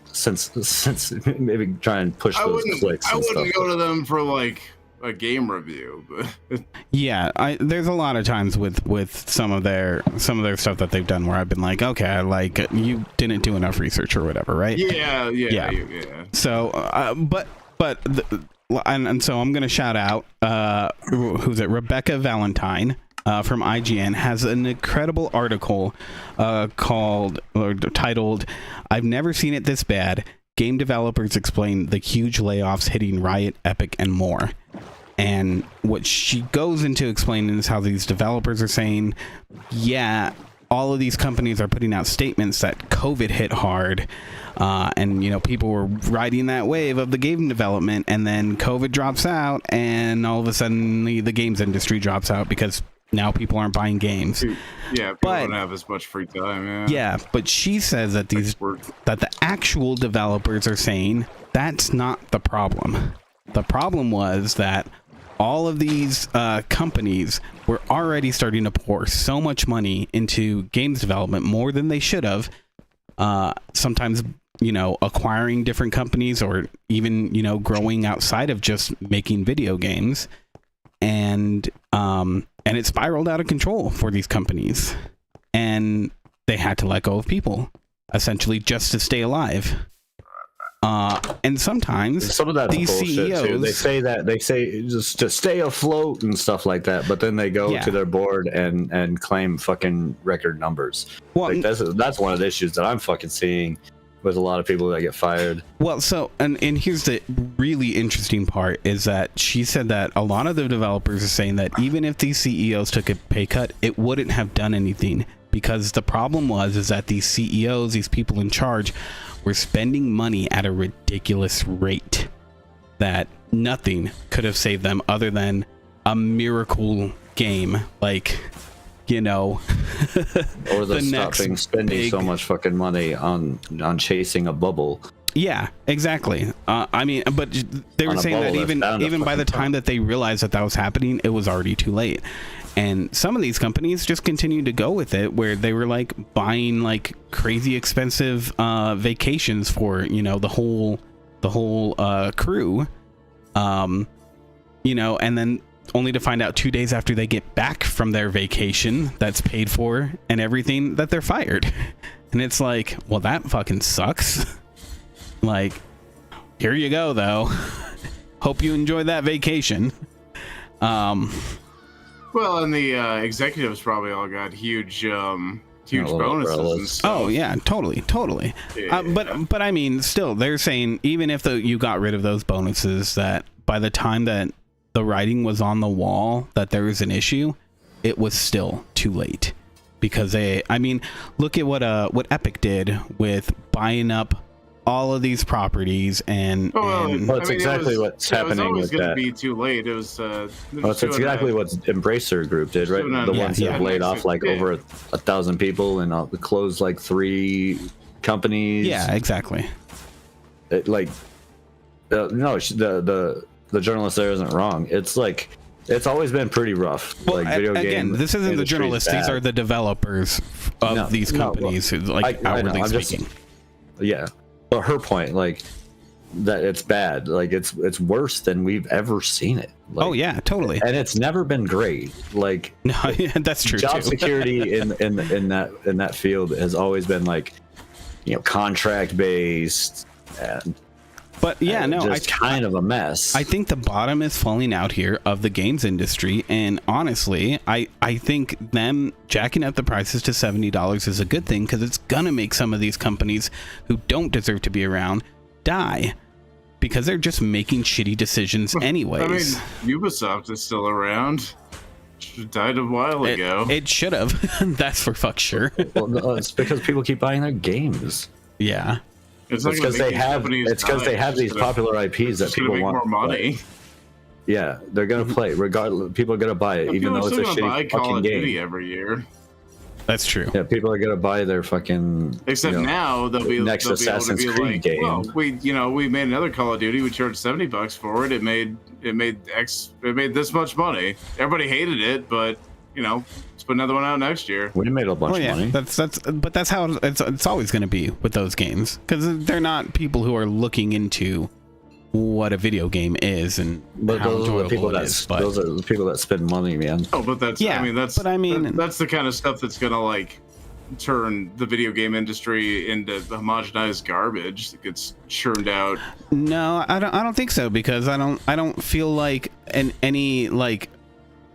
maybe try and push those clicks. I wouldn't go to them for like a game review, but yeah, there's a lot of times with some of their stuff that they've done where I've been like, okay, like, you didn't do enough research or whatever, right? Yeah. So, and so I'm gonna shout out who's it? Rebecca Valentine from IGN has an incredible article titled "I've Never Seen It This Bad. Game developers explain the huge layoffs hitting Riot, Epic, and more." And what she goes into explaining is how these developers are saying, yeah, all of these companies are putting out statements that COVID hit hard. And people were riding that wave of the game development, and then COVID drops out, and all of a sudden the games industry drops out because now people aren't buying games. Yeah, people don't have as much free time. Yeah, but she says that that the actual developers are saying that's not the problem. The problem was that all of these companies were already starting to pour so much money into games development, more than they should have. Sometimes, acquiring different companies, or even, growing outside of just making video games. And it spiraled out of control for these companies. And they had to let go of people, essentially, just to stay alive. And sometimes some of that's these bullshit CEOs, too. They say just to stay afloat and stuff like that, but then they go to their board and claim fucking record numbers. Well, like that's one of the issues that I'm fucking seeing with a lot of people that get fired. Well, so and here's the really interesting part, is that she said that a lot of the developers are saying that even if these CEOs took a pay cut, it wouldn't have done anything, because the problem is that these CEOs, these people in charge, were spending money at a ridiculous rate that nothing could have saved them other than a miracle game, like, or the stopping spending so much fucking money on chasing a bubble. Yeah, exactly. I mean, but they were saying that even by the time that they realized that was happening, it was already too late. And some of these companies just continued to go with it, where they were like buying like crazy expensive vacations for the whole crew, and then only to find out 2 days after they get back from their vacation that's paid for and everything, that they're fired. And it's like, well, that fucking sucks. Like, here you go though. Hope you enjoyed that vacation. Well, and the executives probably all got huge bonuses and stuff. Oh yeah, totally. Yeah. But I mean, still, they're saying even if you got rid of those bonuses, that by the time that the writing was on the wall that there was an issue, it was still too late. Because look at what Epic did with buying up all of these properties and it's exactly what's happening with that. It was going to be too late. It was it's exactly what Embracer Group did, right? The ones that laid off like over 1,000 people and closed like 3 companies. Yeah, exactly. The journalist there isn't wrong. It's like, it's always been pretty rough. Well, like video game. This isn't the journalists; these are the developers of these companies. Outwardly speaking. But her point, like, that it's bad. Like, it's worse than we've ever seen it. Like, oh yeah, totally. And it's never been great. Like, no, that's true. Job security in that field has always been like, contract based and. But yeah, it's kind of a mess. I think the bottom is falling out here of the games industry, and honestly, I think them jacking up the prices to $70 is a good thing, because it's gonna make some of these companies who don't deserve to be around die, because they're just making shitty decisions anyways. I mean, Ubisoft is still around. It died a while ago. It should have. That's for fuck sure. Well, it's because people keep buying their games. Yeah. It's because they have these popular IPs that people want more money. Yeah, they're gonna play regardless. People are gonna buy it, even though it's a shitty fucking game. Every year. That's true. Yeah, people are gonna buy their fucking. Except now they'll be next Assassin's Creed game. Well, we made another Call of Duty. We charged $70 for it. It made this much money. Everybody hated it, but let's put another one out next year. We made a bunch of money. That's how it's always going to be with those games, because they're not people who are looking into what a video game is and how enjoyable it is. Those are the people that spend money, man. Oh, but that's that's the kind of stuff that's gonna like turn the video game industry into homogenized garbage that gets churned out. No, I don't think so, because I don't feel like any like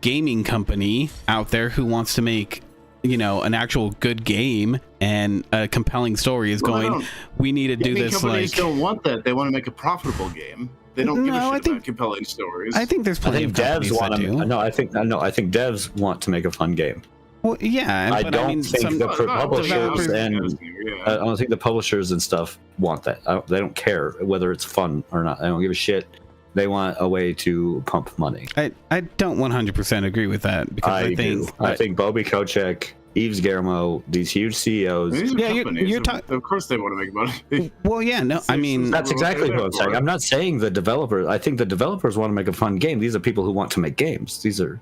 gaming company out there who wants to make an actual good game and a compelling story is we need to do this. Companies don't want that. They want to make a profitable game. They don't give a shit about compelling stories. I think there's plenty of devs want to. I think devs want to make a fun game. Well, yeah, I don't think the publishers I don't think the publishers and stuff want that. They don't care whether it's fun or not. I don't give a shit. They want a way to pump money. I don't 100% agree with that, because I think Bobby Kotick Yves Guillemot, these huge CEOs. These are Yeah, companies. you're Of course they want to make money. Well, yeah, no, I mean, That's exactly what I'm saying. I'm not saying the developers. I think the developers want to make a fun game. These are people who want to make games. These are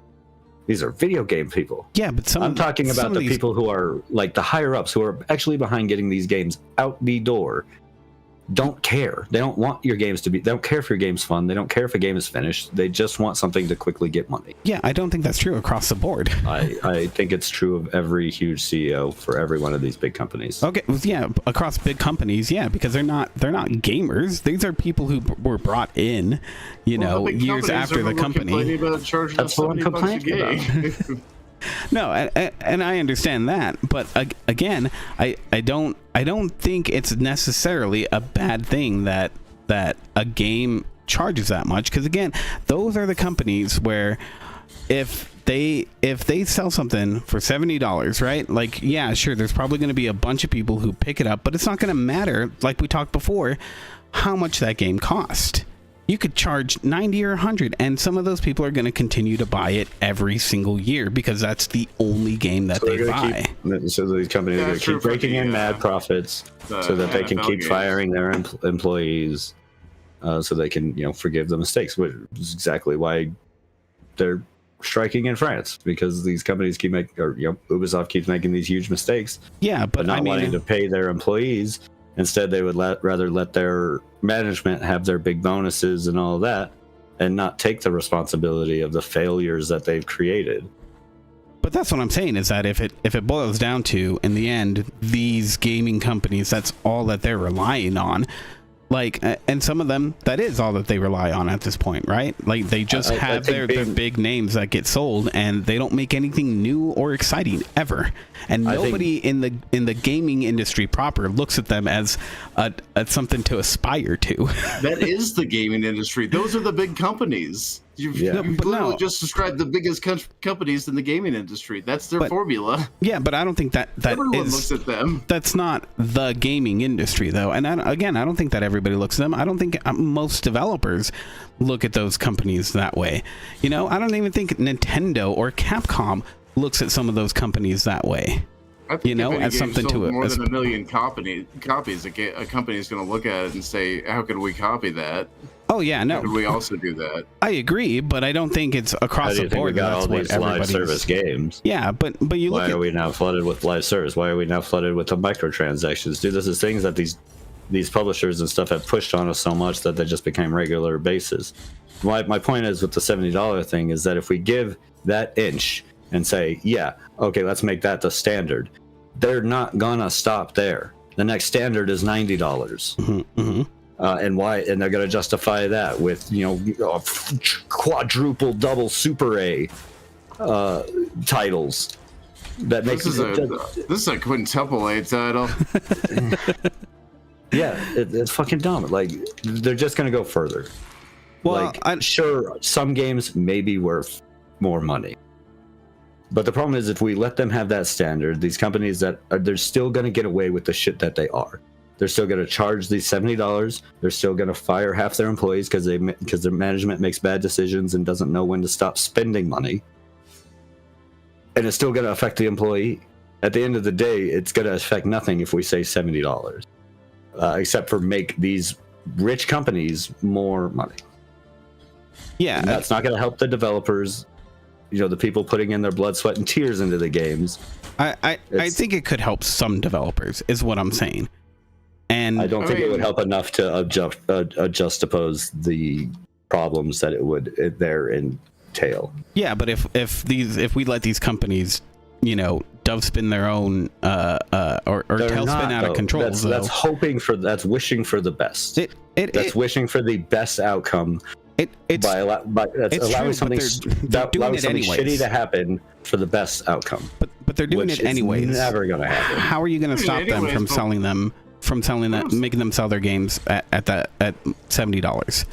video game people. yeah, but I'm talking about the people who are like the higher ups, who are actually behind getting these games out the door. Don't care. They don't want your games to be. They don't care if your game's fun. They don't care if a game is finished. They just want something to quickly get money. Yeah, I don't think that's true across the board. I think it's true of every huge CEO for every one of these big companies. Okay, yeah, across big companies, yeah, because they're not gamers. These are people who were brought in, years after the company. That's what I'm complaining about. No, and I understand that, but again, I don't think it's necessarily a bad thing that a game charges that much, because again, those are the companies where if they sell something for $70, right? Like, yeah, sure, there's probably going to be a bunch of people who pick it up, but it's not going to matter, like we talked before, how much that game cost. You could charge 90 or 100, and some of those people are going to continue to buy it every single year because that's the only game that they buy. So these companies are going to keep breaking in mad profits so that they can keep firing their employees, so they can, forgive the mistakes, which is exactly why they're striking in France, because these companies keep making, or Ubisoft keeps making these huge mistakes. Yeah, but not wanting to pay their employees. Instead, they would rather let their management have their big bonuses and all that, and not take the responsibility of the failures that they've created. But that's what I'm saying, is that if it boils down to, in the end, these gaming companies, that's all that they're relying on. Like, and some of them, that is all that they rely on at this point, right? Like, they just have their big names that get sold, and they don't make anything new or exciting ever. And nobody in the gaming industry proper looks at them as something to aspire to. That is the gaming industry. Those are the big companies. You've literally just described the biggest companies in the gaming industry. That's their formula. Yeah, but I don't think that everyone looks at them. That's not the gaming industry, though. And I don't think that everybody looks at them. I don't think most developers look at those companies that way. I don't even think Nintendo or Capcom looks at some of those companies that way. I think as something to it. More than 1 million copies, a company is going to look at it and say, "How can we copy that?" Oh yeah, no. How can we also do that? I agree, but I don't think it's across the board. We got all these live service games. Yeah, but you look. Why are we now flooded with live service? Why are we now flooded with the microtransactions? Dude, this is things that these publishers and stuff have pushed on us so much that they just became regular basis. My point is with the $70 thing is that if we give that inch and say, yeah, okay, let's make that the standard, they're not gonna stop there. The next standard is $90. Mm-hmm, mm-hmm. And why? And they're going to justify that with quadruple, double Super A titles. That makes this is a quintuple A title. Yeah, it's fucking dumb. Like, they're just going to go further. Well, sure, some games may be worth more money, but the problem is if we let them have that standard, these companies they're still going to get away with the shit that they are. They're still going to charge these $70. They're still going to fire half their employees because their management makes bad decisions and doesn't know when to stop spending money. And it's still going to affect the employee. At the end of the day, it's going to affect nothing if we say $70, except for make these rich companies more money. Yeah, and that's not going to help the developers. The people putting in their blood, sweat, and tears into the games. I think it could help some developers, is what I'm saying. And I don't think it would help enough to juxtapose the problems that it would entail. Yeah, but if we let these companies, dove spin their own or tailspin out of control, that's wishing for the best. That's wishing for the best outcome. That's allowing something shitty to happen for the best outcome. But they're doing it anyways. It's never going to happen. How are you going to stop them from selling them? Making them sell their games at $70.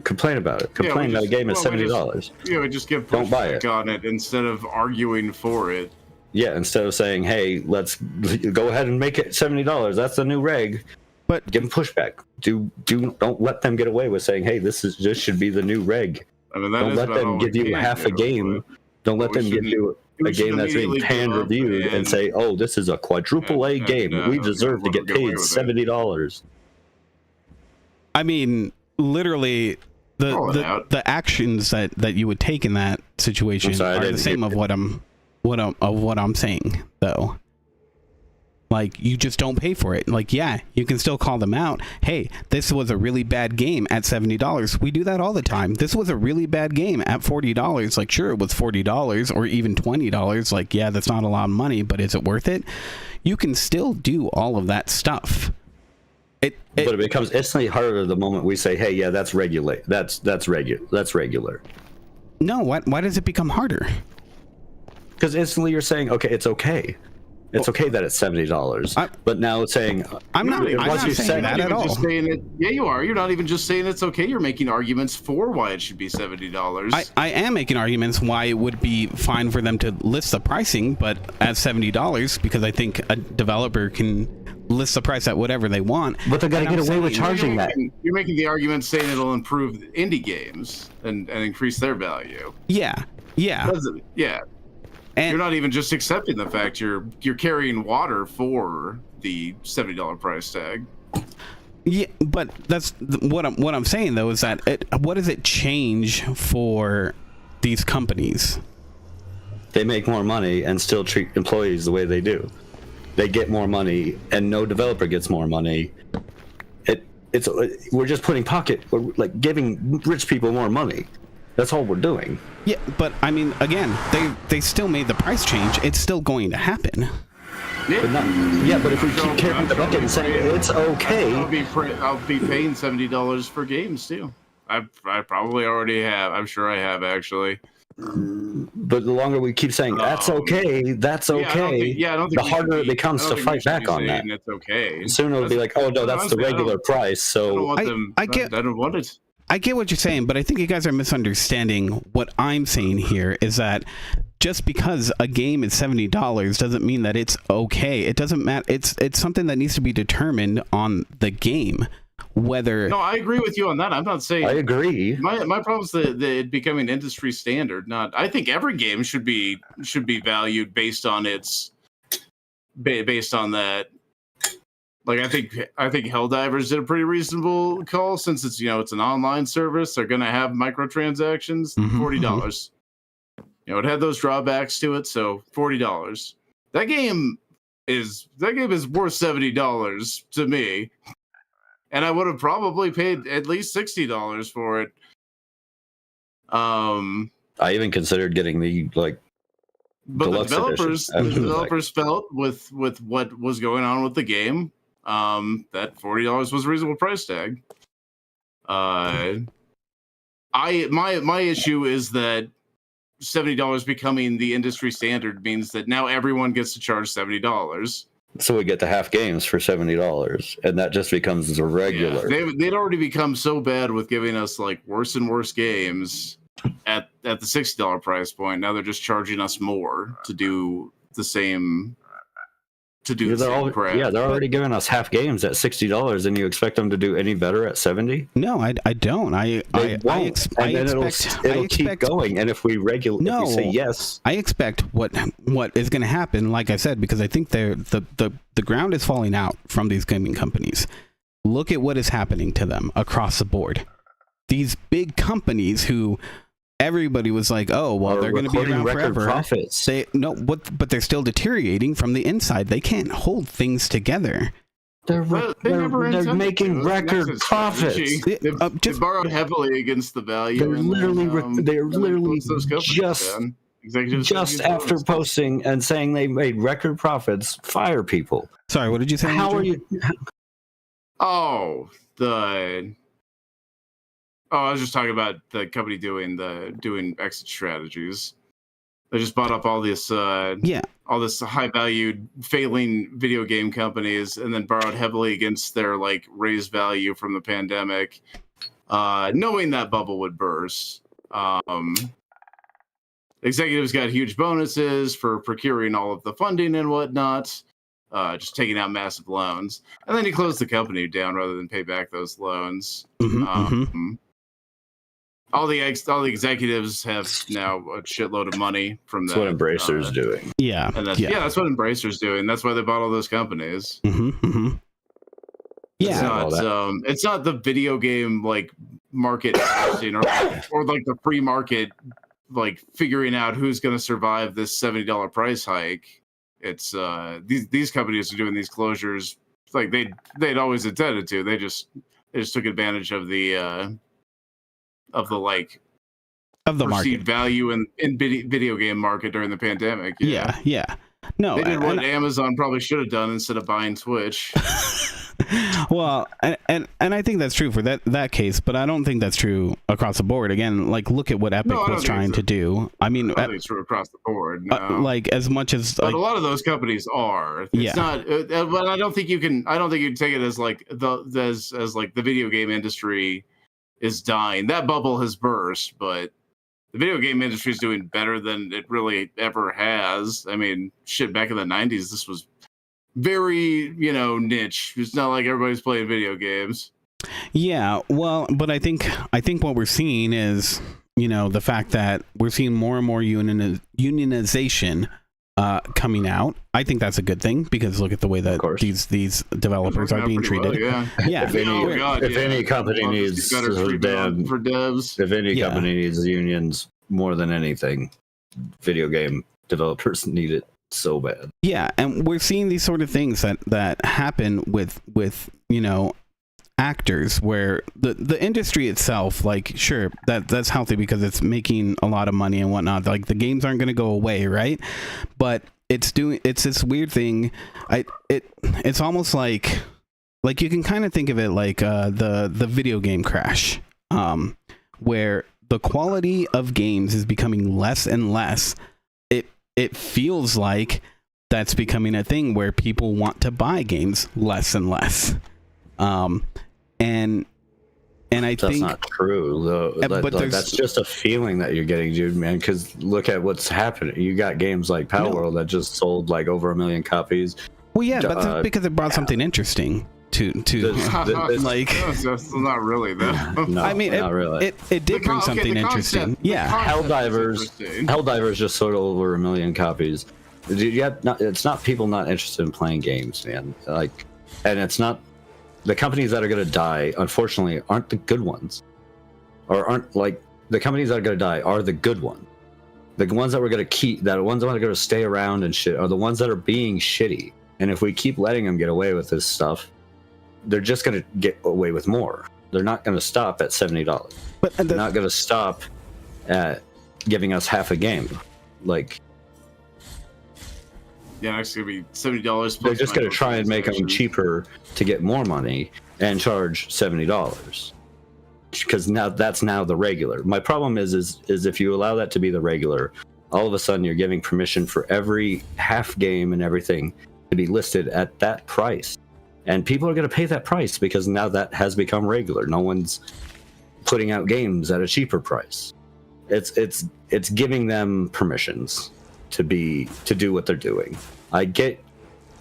Complain about it. Complain that a game is $70. We just give pushback on it instead of arguing for it. Yeah, instead of saying, "Hey, let's go ahead and make it $70. That's the new reg." But give them pushback. Don't let them get away with saying, "Hey, this should be the new reg." I mean, don't let them give you half a game. Don't let them give you a game that's being pan-reviewed and say, "Oh, this is a quadruple A game. We deserve to get paid $70." I mean, literally, the actions that you would take in that situation are the same of what I'm saying, though. Like, you just don't pay for it. Like, yeah, you can still call them out. Hey, this was a really bad game at $70. We do that all the time. This was a really bad game at $40. Like, sure, it was $40 or even $20. Like, yeah, that's not a lot of money, but is it worth it? You can still do all of that stuff. But it becomes instantly harder the moment we say, "Hey, yeah, that's regular. That's regular." No, why does it become harder? Because instantly you're saying, "Okay, it's okay. It's okay that it's $70." But now it's saying, I'm not saying that at all. Yeah, you are. You're not even just saying it's okay. You're making arguments for why it should be $70. I am making arguments why it would be fine for them to list the pricing, but at $70, because I think a developer can list the price at whatever they want. But they're going to get away with charging that. You're making the argument saying it'll improve indie games and increase their value. Yeah. Yeah. And you're not even just accepting the fact you're carrying water for the $70 price tag. Yeah, but that's what I'm saying though, is that what does it change for these companies? They make more money and still treat employees the way they do. They get more money and no developer gets more money. We're just putting giving rich people more money. That's all we're doing. Yeah, but I mean, again, they still made the price change. It's still going to happen. But if we keep carrying the bucket and saying it's okay, I'll be paying $70 for games too. I probably already have. I'm sure I have actually. But the longer we keep saying that's okay, I don't think the harder it becomes to fight back on that. It's okay. Soon it'll be like, oh no, that's the regular price. So I don't want it. I get what you're saying, but I think you guys are misunderstanding what I'm saying here. Is that just because a game is $70 doesn't mean that it's okay. It doesn't matter. It's something that needs to be determined on the game. Whether I agree with you on that. I'm not saying I agree. My problem is that it becoming industry standard. I think every game should be valued based on that. Like I think Helldivers did a pretty reasonable call, since it's it's an online service. They're gonna have microtransactions. $40. It had those drawbacks to it, so $40. That game is worth $70 to me. And I would have probably paid at least $60 for it. I even considered getting the But the developers felt with what was going on with the game, that $40 was a reasonable price tag. My issue is that $70 becoming the industry standard means that now everyone gets to charge $70. So we get the half games for $70, and that just becomes a regular. Yeah, they'd already become so bad with giving us like worse and worse games at the $60 price point. Now they're just charging us more to do the same. They're already giving us half games at $60, and you expect them to do any better at $70? No, I don't. It'll keep going. And if we say yes, I expect what is going to happen. Like I said, because I think the ground is falling out from these gaming companies. Look at what is happening to them across the board. These big companies who everybody was like, oh, well, they're going to be around forever. Profits. But they're still deteriorating from the inside. They can't hold things together. They're making record profits. They borrowed heavily against the value. They're literally just after posting and saying they made record profits, fire people. Sorry, what did you say? How are you? I was just talking about the company doing exit strategies. They just bought up all this high valued failing video game companies, and then borrowed heavily against their raised value from the pandemic, knowing that bubble would burst. Executives got huge bonuses for procuring all of the funding and whatnot, just taking out massive loans, and then he closed the company down rather than pay back those loans. all the executives have now a shitload of money from that. That's what Embracer's doing. Yeah. And that's what Embracer's doing. That's why they bought all those companies. Yeah. It's not the video game like market or like the free market like figuring out who's going to survive this $70 price hike. It's these companies are doing these closures like they'd always intended to. They just took advantage of the perceived market value in video game market during the pandemic. Yeah. No, they did what Amazon probably should have done instead of buying Twitch. Well, and I think that's true for that case, but I don't think that's true across the board. Again, like look at what Epic was trying to do. I mean, I think it's true across the board. No. Like as much as, but a lot of those companies are. It's not. But I don't think you can. I don't think you can take it as like as like the video game industry is dying. That bubble has burst, but the video game industry is doing better than it really ever has. I mean, shit, back in the 90s, this was very, niche. It's not like everybody's playing video games. Yeah, well, but I think what we're seeing is, the fact that we're seeing more and more unionization coming out. I think that's a good thing because look at the way that these developers are being treated. Well, yeah. If any company needs better treatment for devs, if any company needs unions more than anything, video game developers need it so bad. Yeah, and we're seeing these sort of things that happen with actors where the industry itself, like, sure, that's healthy because it's making a lot of money and whatnot. Like the games aren't going to go away, right? But it's this weird thing. It's almost like you can kind of think of it like the video game crash, where the quality of games is becoming less and less. It feels like that's becoming a thing where people want to buy games less and less. And I that's think not true though. But that's just a feeling that you're getting, dude, man. Because look at what's happening. You got games like Power World that just sold like over 1 million copies. Well, yeah, but that's because it brought something interesting to like. That's not really though. No, I mean, not really. It did bring something interesting. Yeah, Helldivers just sold over 1 million copies. It's not people not interested in playing games, man. Like, and it's not. The companies that are going to die, unfortunately, aren't the good ones. Or aren't, like, the companies that are going to die are the good ones. The ones that we're going to keep, the ones that are going to stay around and shit, are the ones that are being shitty. And if we keep letting them get away with this stuff, they're just going to get away with more. They're not going to stop at $70. But they're not going to stop at giving us half a game. Like... Yeah, it's gonna be $70. They're just gonna try and make them cheaper to get more money and charge $70, because that's now the regular. My problem is if you allow that to be the regular, all of a sudden you're giving permission for every half game and everything to be listed at that price, and people are gonna pay that price because now that has become regular. No one's putting out games at a cheaper price. It's giving them permissions to do what they're doing. I get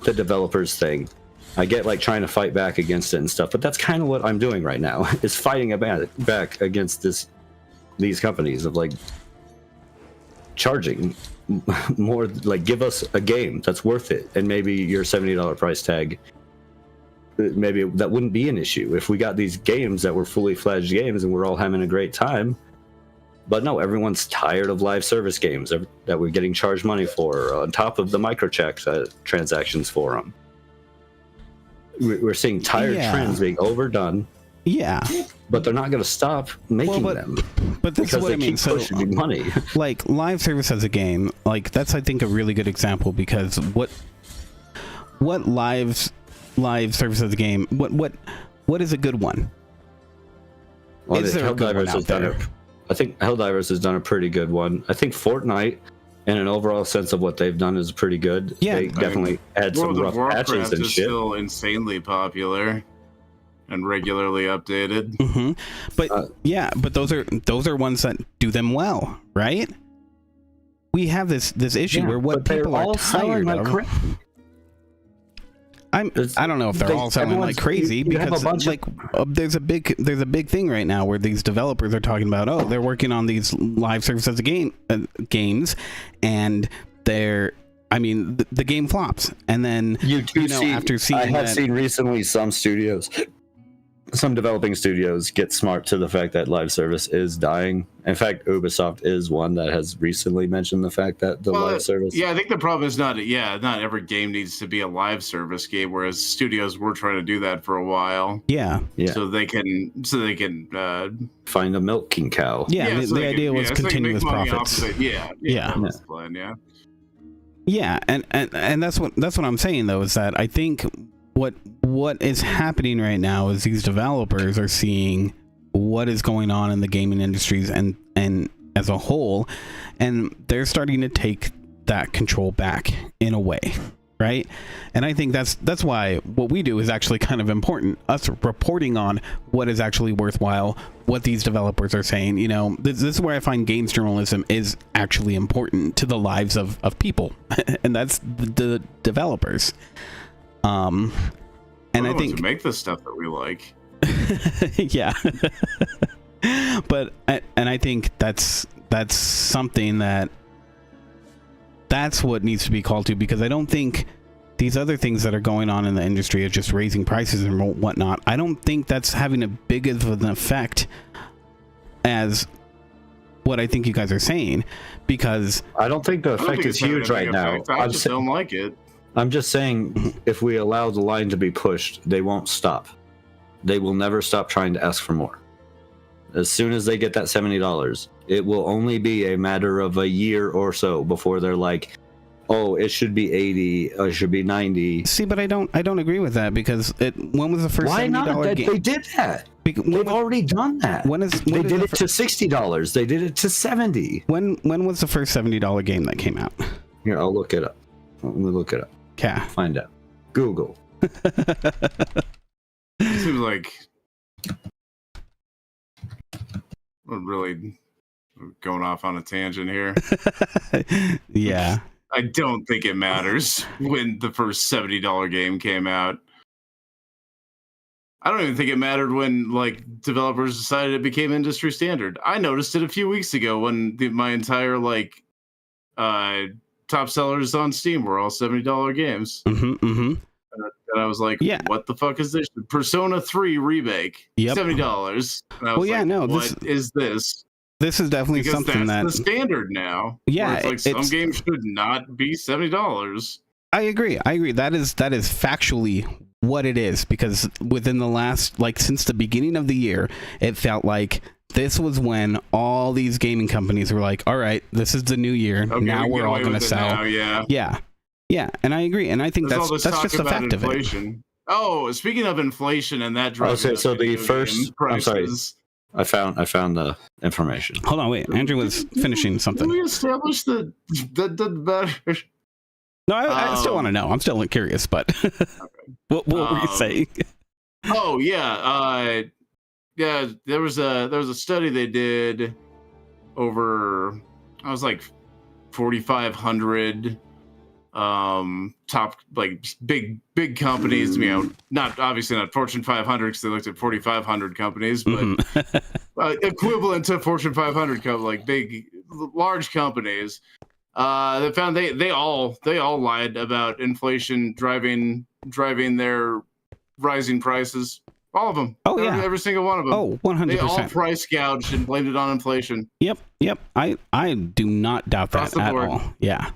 the developers thing. I get like trying to fight back against it and stuff, but that's kind of what I'm doing right now is fighting back against these companies of like charging more, like give us a game that's worth it, and maybe your $70 price tag, maybe that wouldn't be an issue if we got these games that were fully fledged games and we're all having a great time. But no, everyone's tired of live service games that we're getting charged money for, on top of the microcheck transactions for them. We're seeing tired trends being overdone. Yeah. But they're not going to stop making them. But that's what I mean. So, pushing money. Like, live service as a game, like, that's, I think, a really good example, because what live service as a game, what is a good one? Well, is there a good one out there? I think Helldivers has done a pretty good one. I think Fortnite, in an overall sense of what they've done, is pretty good. Yeah, they definitely had some rough patches and shit. Still insanely popular and regularly updated. Mm-hmm. But but those are ones that do them well, right? We have this issue where what people are tired of. I don't know if they're all selling like crazy because there's a big thing right now where these developers are talking about, oh, they're working on these live services games, and the game flops, and then after seeing I have seen recently some developing studios get smart to the fact that live service is dying. In fact, Ubisoft is one that has recently mentioned the fact that live service. Yeah, I think the problem is not every game needs to be a live service game, whereas studios were trying to do that for a while. Yeah. So they can find a milking cow. Yeah, the idea was continuous profits. That's the plan, yeah. Yeah, and that's what I'm saying though, is that I think what is happening right now is these developers are seeing what is going on in the gaming industries and as a whole, and they're starting to take that control back in a way, right? And I think that's why what we do is actually kind of important, us reporting on what is actually worthwhile, what these developers are saying. This is where I find games journalism is actually important to the lives of people and that's the developers. And I think to make the stuff that we like. Yeah. But I think that's something that's what needs to be called to, because I don't think these other things that are going on in the industry of just raising prices and whatnot, I don't think that's having a big of an effect as what I think you guys are saying, because I don't think the effect is huge right now. I just don't like it. I'm just saying, if we allow the line to be pushed, they won't stop. They will never stop trying to ask for more. As soon as they get that $70, it will only be a matter of a year or so before they're like, oh, it should be 80, or it should be 90. See, but I don't agree with that, because when was the first $70 game? They did that. They've already done that. They did it to $60. They did it to $70. When was the first $70 game that came out? Here, I'll look it up. Let me look it up. Yeah. Find out. Google. It seems like we're really going off on a tangent here. Yeah. I don't think it matters when the first $70 game came out. I don't even think it mattered when developers decided it became industry standard. I noticed it a few weeks ago when my entire top sellers on Steam were all $70 games. And I was like, what the fuck is this? Persona 3 remake, $70. And I was what is this? This is definitely because something that's the standard now. Yeah, it's some games should not be $70. I agree. That is factually what it is, because within the last since the beginning of the year, it felt like this was when all these gaming companies were like, all right, this is the new year. Okay, now we're all going to sell. Now, yeah. And I agree. And I think that's just a fact inflation. of it. Oh, speaking of inflation and that drives so the first prices. I'm sorry. I found the information. Hold on, wait. Andrew was finishing something. Did we establish that doesn't matter? No, I still want to know. I'm still curious, but what were you saying? Oh yeah, there was a study they did over, I was 4,500 top big companies, not obviously not Fortune 500 because they looked at 4,500 companies, but equivalent to Fortune 500 big large companies. They found they all lied about inflation driving their rising prices. All of them. Oh yeah, every single one of them. Oh, 100%. They all price gouged and blamed it on inflation. Yep. I do not doubt that at all. Yeah.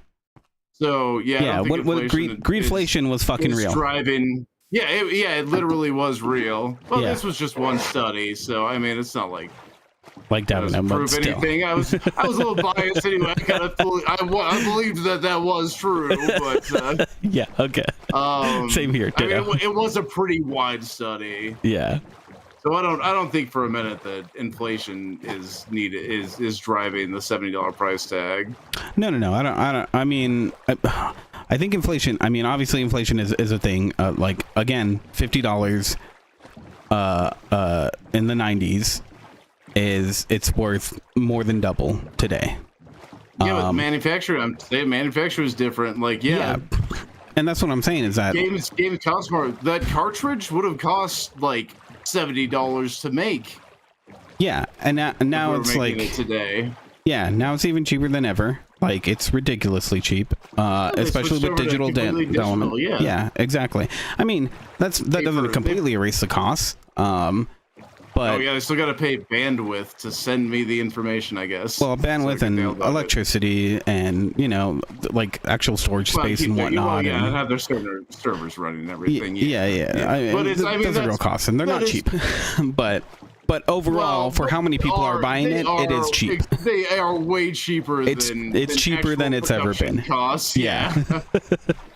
So yeah. What greedflation was fucking real. Driving. Yeah. It literally was real. Well, this was just one study, so I mean, it's not like Devin, but still. Anything. I was a little biased anyway. I believed that was true, but yeah, okay. Same here too. I mean, it was a pretty wide study. Yeah. So I don't think for a minute that inflation is driving the $70 price tag. No. I don't. I mean, I think inflation. I mean, obviously, inflation is a thing. Again, $50 in the 90s. It's worth more than double today. Yeah, but manufacturer is different. And that's what I'm saying is that games cost more. That cartridge would have cost like $70 to make. Yeah, and now it's like today. Yeah, now it's even cheaper than ever. Like, it's ridiculously cheap, especially with digital development. Yeah, exactly. I mean, that doesn't completely erase the costs. But oh yeah, I still got to pay bandwidth to send me the information, I guess. Well, bandwidth and electricity and, like actual storage space and whatnot. Yeah, and have their servers running and everything. Yeah. But those are real costs, and they're not cheap. But overall, for how many people are buying it, it is cheap. They are way cheaper it's cheaper than it's ever been. Costs. Yeah.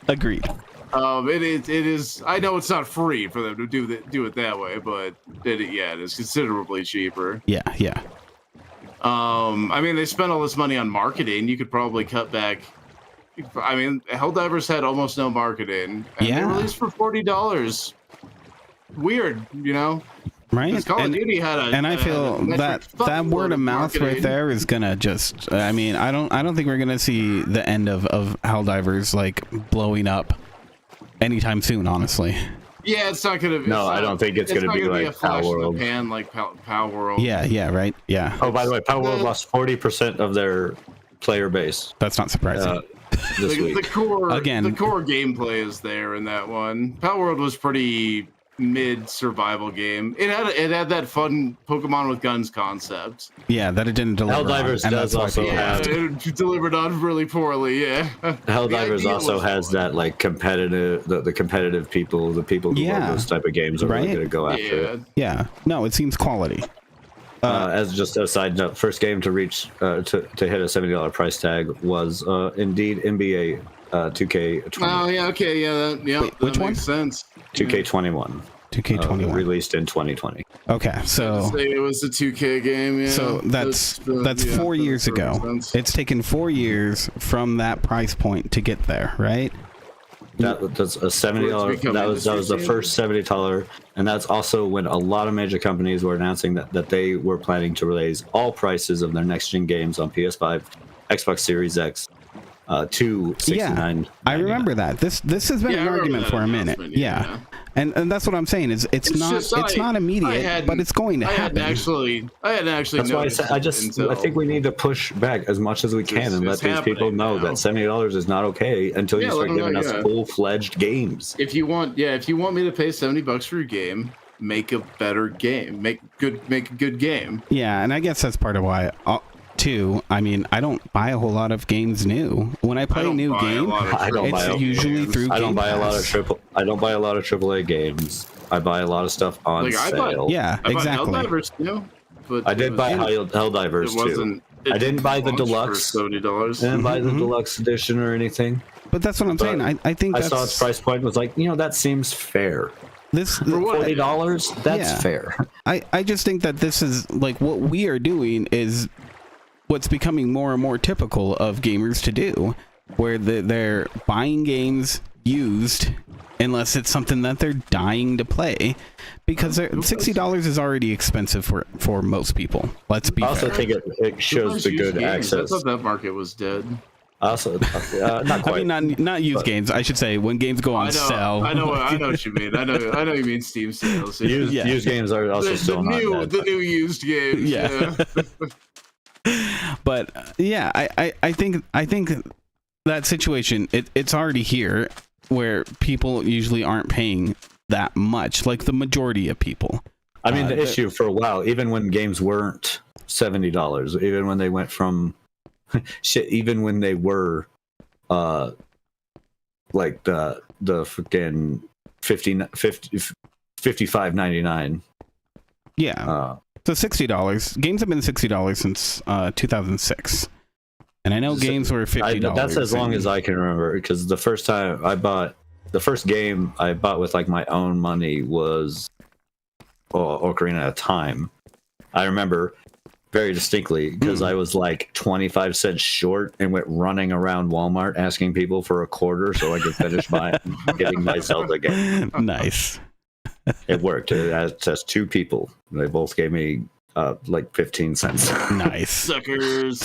Agreed. It is. I know it's not free for them to do it that way, but it is considerably cheaper. Yeah. I mean, they spent all this money on marketing. You could probably cut back. I mean, Helldivers had almost no marketing, and they released for $40. Weird, Right, Call of Duty had and I feel that word of mouth right there is gonna just. I mean, I don't think we're gonna see the end of Helldivers like blowing up anytime soon. Honestly. Yeah, it's not gonna. No, I don't think it's gonna be like Power World. Like Power World. Yeah, right. Yeah. Oh, by the way, Power World lost 40% of their player base. That's not surprising. This week. The core gameplay is there in that one. Power World was pretty mid survival game. It had that fun Pokemon with guns concept. Yeah, that it didn't deliver. Helldivers does also have. It delivered on really poorly. Yeah. Helldivers also has that like competitive, the competitive people, the people who love those type of games are really going to go after it. Yeah. No, it seems quality. As just a side note, first game to reach to hit a $70 price tag was indeed NBA 2K20. Oh yeah, okay, Wait, which that one? Makes sense. 2K21. 2K21 released in 2020. Okay, so it was a 2K game. Yeah. So that's 4 years ago. It's taken 4 years from that price point to get there, right? That's a $70. That was the first $70, and that's also when a lot of major companies were announcing that they were planning to raise all prices of their next-gen games on PS5, Xbox Series X, to $69. Yeah, I remember that. This has been an argument for a minute. Yeah. And that's what I'm saying is it's not immediate, but it's going to happen. I hadn't actually. That's why I said I think we need to push back as much as we can and let these people know that $70 is not okay until you start giving us full-fledged games. If you want me to pay $70 for your game, make a better game. Make a good game. Yeah, and I guess that's part of why. Too, I mean, I don't buy a whole lot of games new. When I play a new game, it's usually through Game Pass. I don't buy a lot of AAA games. I buy a lot of stuff on sale. Exactly. Helldivers, but I did buy Helldivers too. I didn't buy the deluxe. $70. I didn't buy the deluxe edition or anything. But that's what I'm saying. I think I saw its price point was like, that seems fair. This $40, that's fair. I just think that this is like what we are doing is what's becoming more and more typical of gamers to do, where they're buying games used unless it's something that they're dying to play, because $60 is already expensive for most people. Let's be fair. I also think it shows the good access. I thought that market was dead. Also, not quite. I mean, not used games. I should say when games go on sale. I know what you mean. I know you mean Steam sales. Used games are also still not the new used games. Yeah. But I think that situation it's already here where people usually aren't paying that much, like the majority of people. I mean, the issue for a while, even when games weren't $70, even when they went from even when they were like the freaking $55.99. Yeah. So $60. Games have been $60 since 2006, and I know games were $50. That's as long as I can remember, because the first game I bought with like my own money was Ocarina of Time. I remember very distinctly because I was like 25 cents short and went running around Walmart asking people for a quarter so I could finish getting my Zelda game. Nice. It worked. It has two people. They both gave me like 15 cents. Nice. Suckers.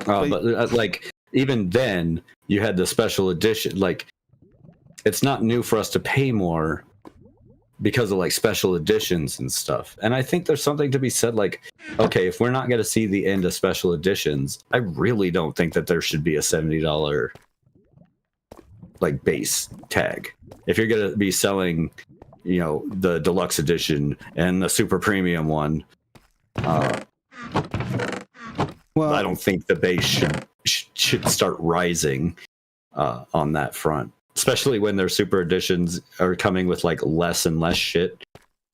But like even then, you had the special edition. Like, it's not new for us to pay more because of like special editions and stuff. And I think there's something to be said, like, okay, if we're not going to see the end of special editions, I really don't think that there should be a $70 like base tag. If you're going to be selling, you know, the deluxe edition and the super premium one, well, I don't think the base should start rising on that front, especially when their super editions are coming with like less and less shit,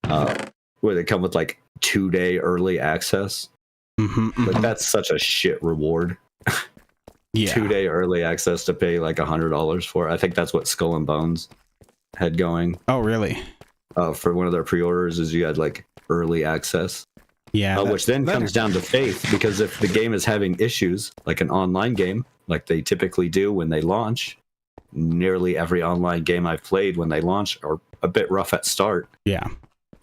where they come with like 2-day early access. Like, that's such a shit reward. Yeah, 2-day early access to pay like $100 for. I think that's what Skull and Bones had going. Oh, really? For one of their pre-orders, is you had like early access. Yeah, which then comes down to faith, because if the game is having issues, like an online game, like they typically do when they launch, nearly every online game I've played when they launch are a bit rough at start. Yeah.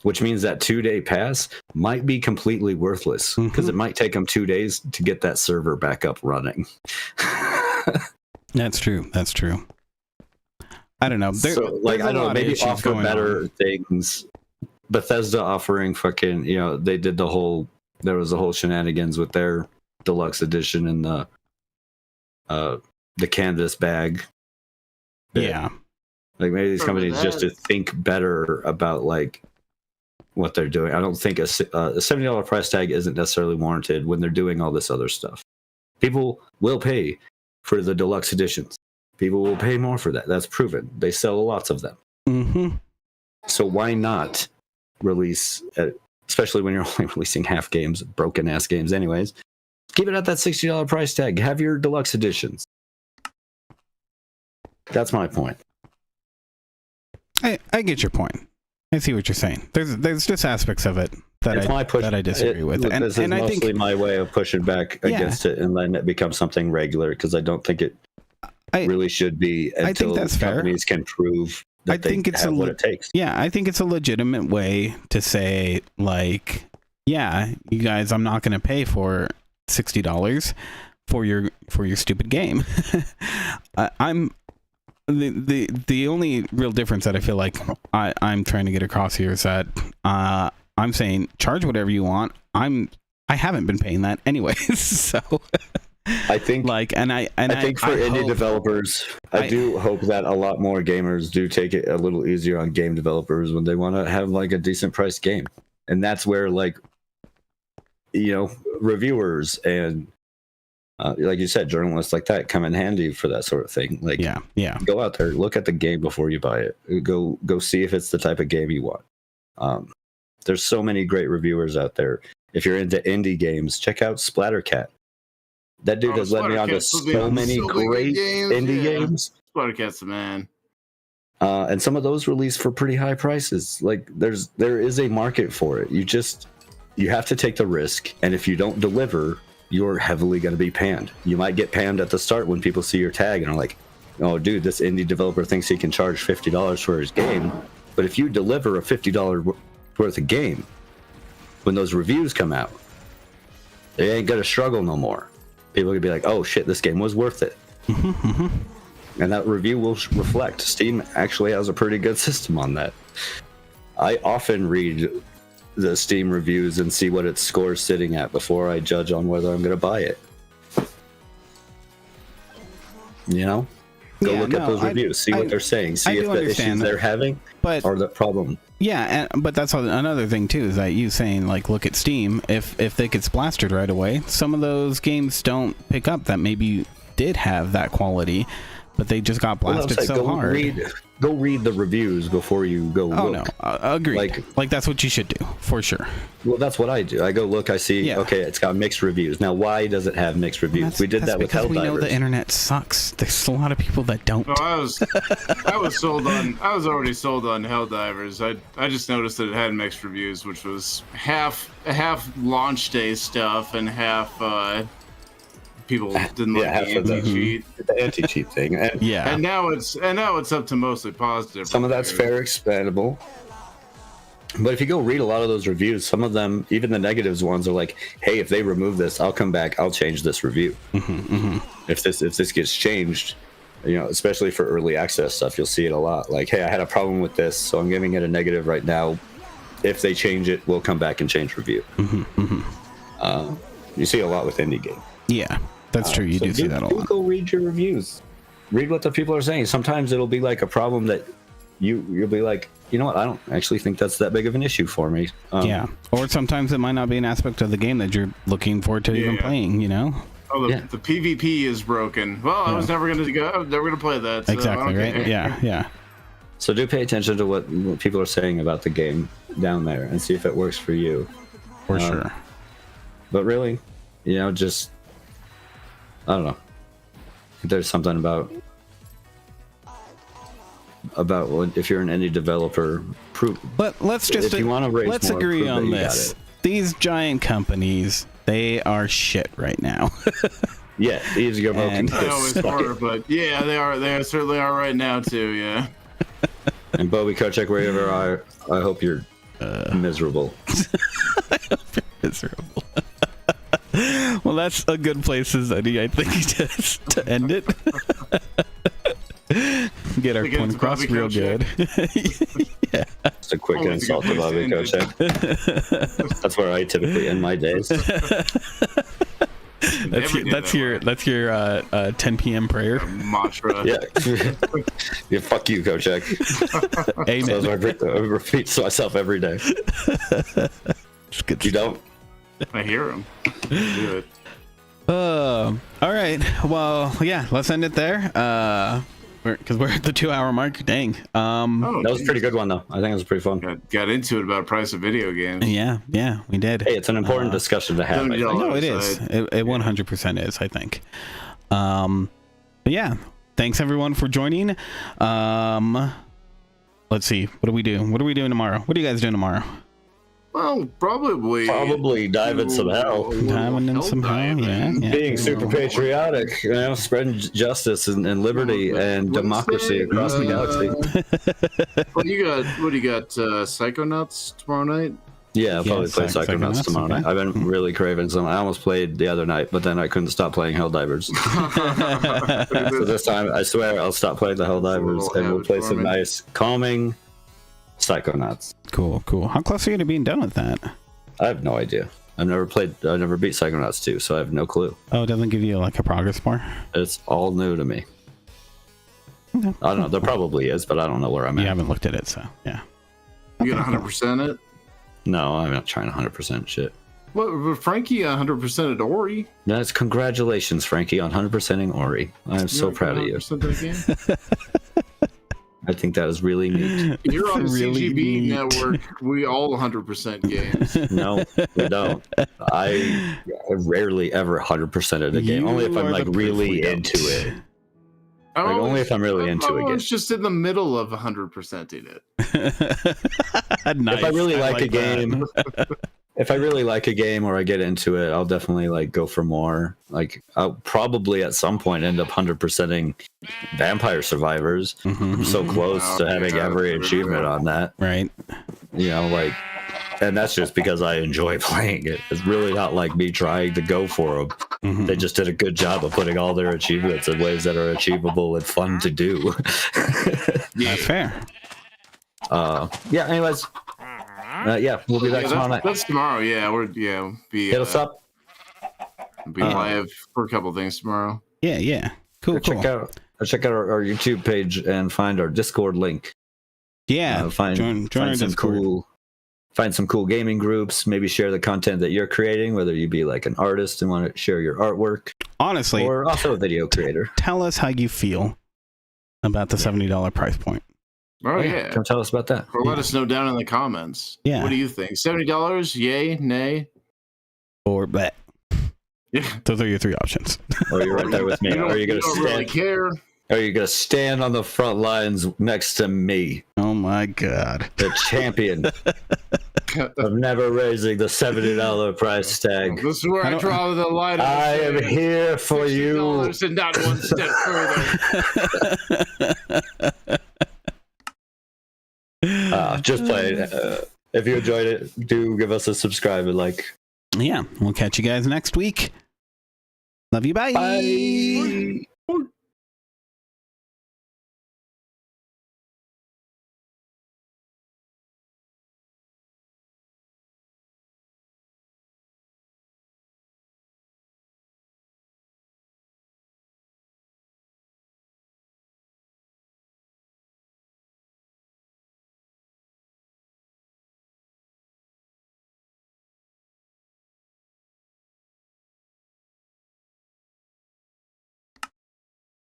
Which means that 2-day pass might be completely worthless, because it might take them 2 days to get that server back up running. That's true. That's true. I don't know. So, like, I don't know, maybe offer better things. Bethesda offering fucking, you know, they did there was a whole shenanigans with their deluxe edition and the canvas bag. Yeah. Like, maybe these companies just to think better about like what they're doing. I don't think a $70 price tag isn't necessarily warranted when they're doing all this other stuff. People will pay for the deluxe editions. People will pay more for that. That's proven. They sell lots of them. So why not release, especially when you're only releasing half games, broken ass games anyways, keep it at that $60 price tag. Have your deluxe editions. That's my point. I get your point. I see what you're saying. There's just aspects of it that I disagree with. And this is mostly my way of pushing back against it and letting it become something regular, because I don't think it really should be until companies can prove that they have what it takes. Yeah, I think it's a legitimate way to say, like, yeah, you guys, I'm not going to pay for $60 for your stupid game. I'm the only real difference that I feel like I'm trying to get across here is that I'm saying charge whatever you want. I haven't been paying that anyways, so I think for indie developers, I do hope that a lot more gamers do take it a little easier on game developers when they want to have like a decent priced game, and that's where, like, you know, reviewers and like you said, journalists like that come in handy for that sort of thing. Like, yeah, go out there, look at the game before you buy it. Go see if it's the type of game you want. There's so many great reviewers out there. If you're into indie games, check out Splattercat. That dude has led me on to so many great indie games. Splattercat's the man. And some of those release for pretty high prices. Like, there is a market for it. You have to take the risk, and if you don't deliver, you're heavily going to be panned. You might get panned at the start when people see your tag and are like, oh, dude, this indie developer thinks he can charge $50 for his game. But if you deliver a $50 worth of game, when those reviews come out, they ain't going to struggle no more. People can be like, oh, shit, this game was worth it. And that review will reflect. Steam actually has a pretty good system on that. I often read the Steam reviews and see what its score is sitting at before I judge on whether I'm going to buy it. You know? Go look at those reviews, see what they're saying, see if the issues they're having are the problem. Yeah, but that's another thing too, is that you saying, like, look at Steam. If it gets blasted right away, some of those games don't pick up that maybe did have that quality, but they just got blasted hard. Go read the reviews before you go look. No, agreed. Like that's what you should do, for sure. Well, that's what I do. I go look, I see, okay, it's got mixed reviews. Now, why does it have mixed reviews? We did that with Helldivers. Because we know the internet sucks. There's a lot of people that don't. No, I was already sold on Helldivers. I just noticed that it had mixed reviews, which was half launch day stuff and half people didn't like the anti-cheat. The anti-cheat thing. And now it's up to mostly positive. Some of that's fair expandable. But if you go read a lot of those reviews, some of them, even the negatives ones, are like, "Hey, if they remove this, I'll come back. I'll change this review. If this gets changed, especially for early access stuff, you'll see it a lot. Like, hey, I had a problem with this, so I'm giving it a negative right now. If they change it, we'll come back and change review." You see a lot with indie game. Yeah, that's true. You do see that a lot. Go read your reviews. Read what the people are saying. Sometimes it'll be like a problem that you'll be like, you know what? I don't actually think that's that big of an issue for me. Yeah, or sometimes it might not be an aspect of the game that you're looking forward to even playing. Oh, the PvP is broken. Well, I was never gonna play that. So exactly right. Yeah. So do pay attention to what people are saying about the game down there and see if it works for you. For sure. But really, just I don't know. There's something about if you're an indie developer, But let's just if you want to raise let's more, agree on that this. These giant companies, they are shit right now. Yeah, easy go They always were, but yeah, they are. They certainly are right now too. Yeah. And Bobby Kochek, wherever you are, I hope you're miserable. I hope you're miserable. Well, that's a good place, Zeddy, I think, to end it. Get our point across real good. Yeah. Just a quick insult to Bobby Kochek. That's where I typically end my days. That's your 10 p.m. prayer Mantra. Yeah, fuck you, Kochek. Amen. So I repeat to myself every day. It's good. You don't? I hear him. Do it. All right. Well, yeah. Let's end it there. Because we're at the 2-hour mark. Dang. That was a pretty good one, though. I think it was pretty fun. Got into it about price of video games. Yeah, we did. Hey, it's an important discussion to have. No, it is. It 100% is, I think. But yeah, thanks everyone for joining. Let's see. What do we do? What are we doing tomorrow? What are you guys doing tomorrow? Well, probably dive in some hell. Diving in some hell, yeah. Being super patriotic, spreading justice and liberty and democracy across the galaxy. What do you got? Psychonauts tomorrow night? Yeah, I'll probably play Psychonauts tomorrow night. I've been really craving some. I almost played the other night, but then I couldn't stop playing Helldivers. So this time, I swear, I'll stop playing the Helldivers and we'll play some nice, calming Psychonauts. Cool. How close are you to being done with that? I have no idea. I've never beat Psychonauts 2, so I have no clue. Oh, it doesn't give you like a progress bar? It's all new to me. Okay. I don't know. There probably is, but I don't know where I'm at. You haven't looked at it, so yeah. You got 100% it? No, I'm not trying 100% shit. Well, Frankie 100% at Ori. That's congratulations, Frankie, on 100%ing Ori. I'm so proud of you. I think that is really neat. You're on the really CGB network. We all 100% games. No, we don't. I rarely ever 100%ed a game. Only if I'm like really into it. Only if I'm really into a game. It's just in the middle of 100%ing it. Nice. If I really like a game, if I really like a game or I get into it, I'll definitely like go for more. Like I'll probably at some point end up 100%ing Vampire Survivors. I'm so close to having every achievement on that. Right. And that's just because I enjoy playing it. It's really not like me trying to go for them. They just did a good job of putting all their achievements in ways that are achievable and fun to do. That's fair. Anyways. We'll be back tomorrow night. That's tomorrow. Hit us up. Be live for a couple things tomorrow. Yeah. Cool. Check out our YouTube page and find our Discord link. Yeah. Join our Discord. Find some cool gaming groups. Maybe share the content that you're creating, whether you be like an artist and want to share your artwork. Honestly, or also a video creator. Tell us how you feel about the $70 price point. Oh yeah, come tell us about that. Or let us know down in the comments. Yeah, what do you think? $70? Yay, nay, or bet. Yeah, those are your three options. Or you're right there with me. Or you're gonna stand. Really care. Or you're gonna stand on the front lines next to me. Oh my God, the champion of never raising the $70 price tag. This is where I draw the line. I am here for you. And not one step further. Just play If you enjoyed it, do give us a subscribe and like. Yeah, we'll catch you guys next week. Love you. Bye. Bye.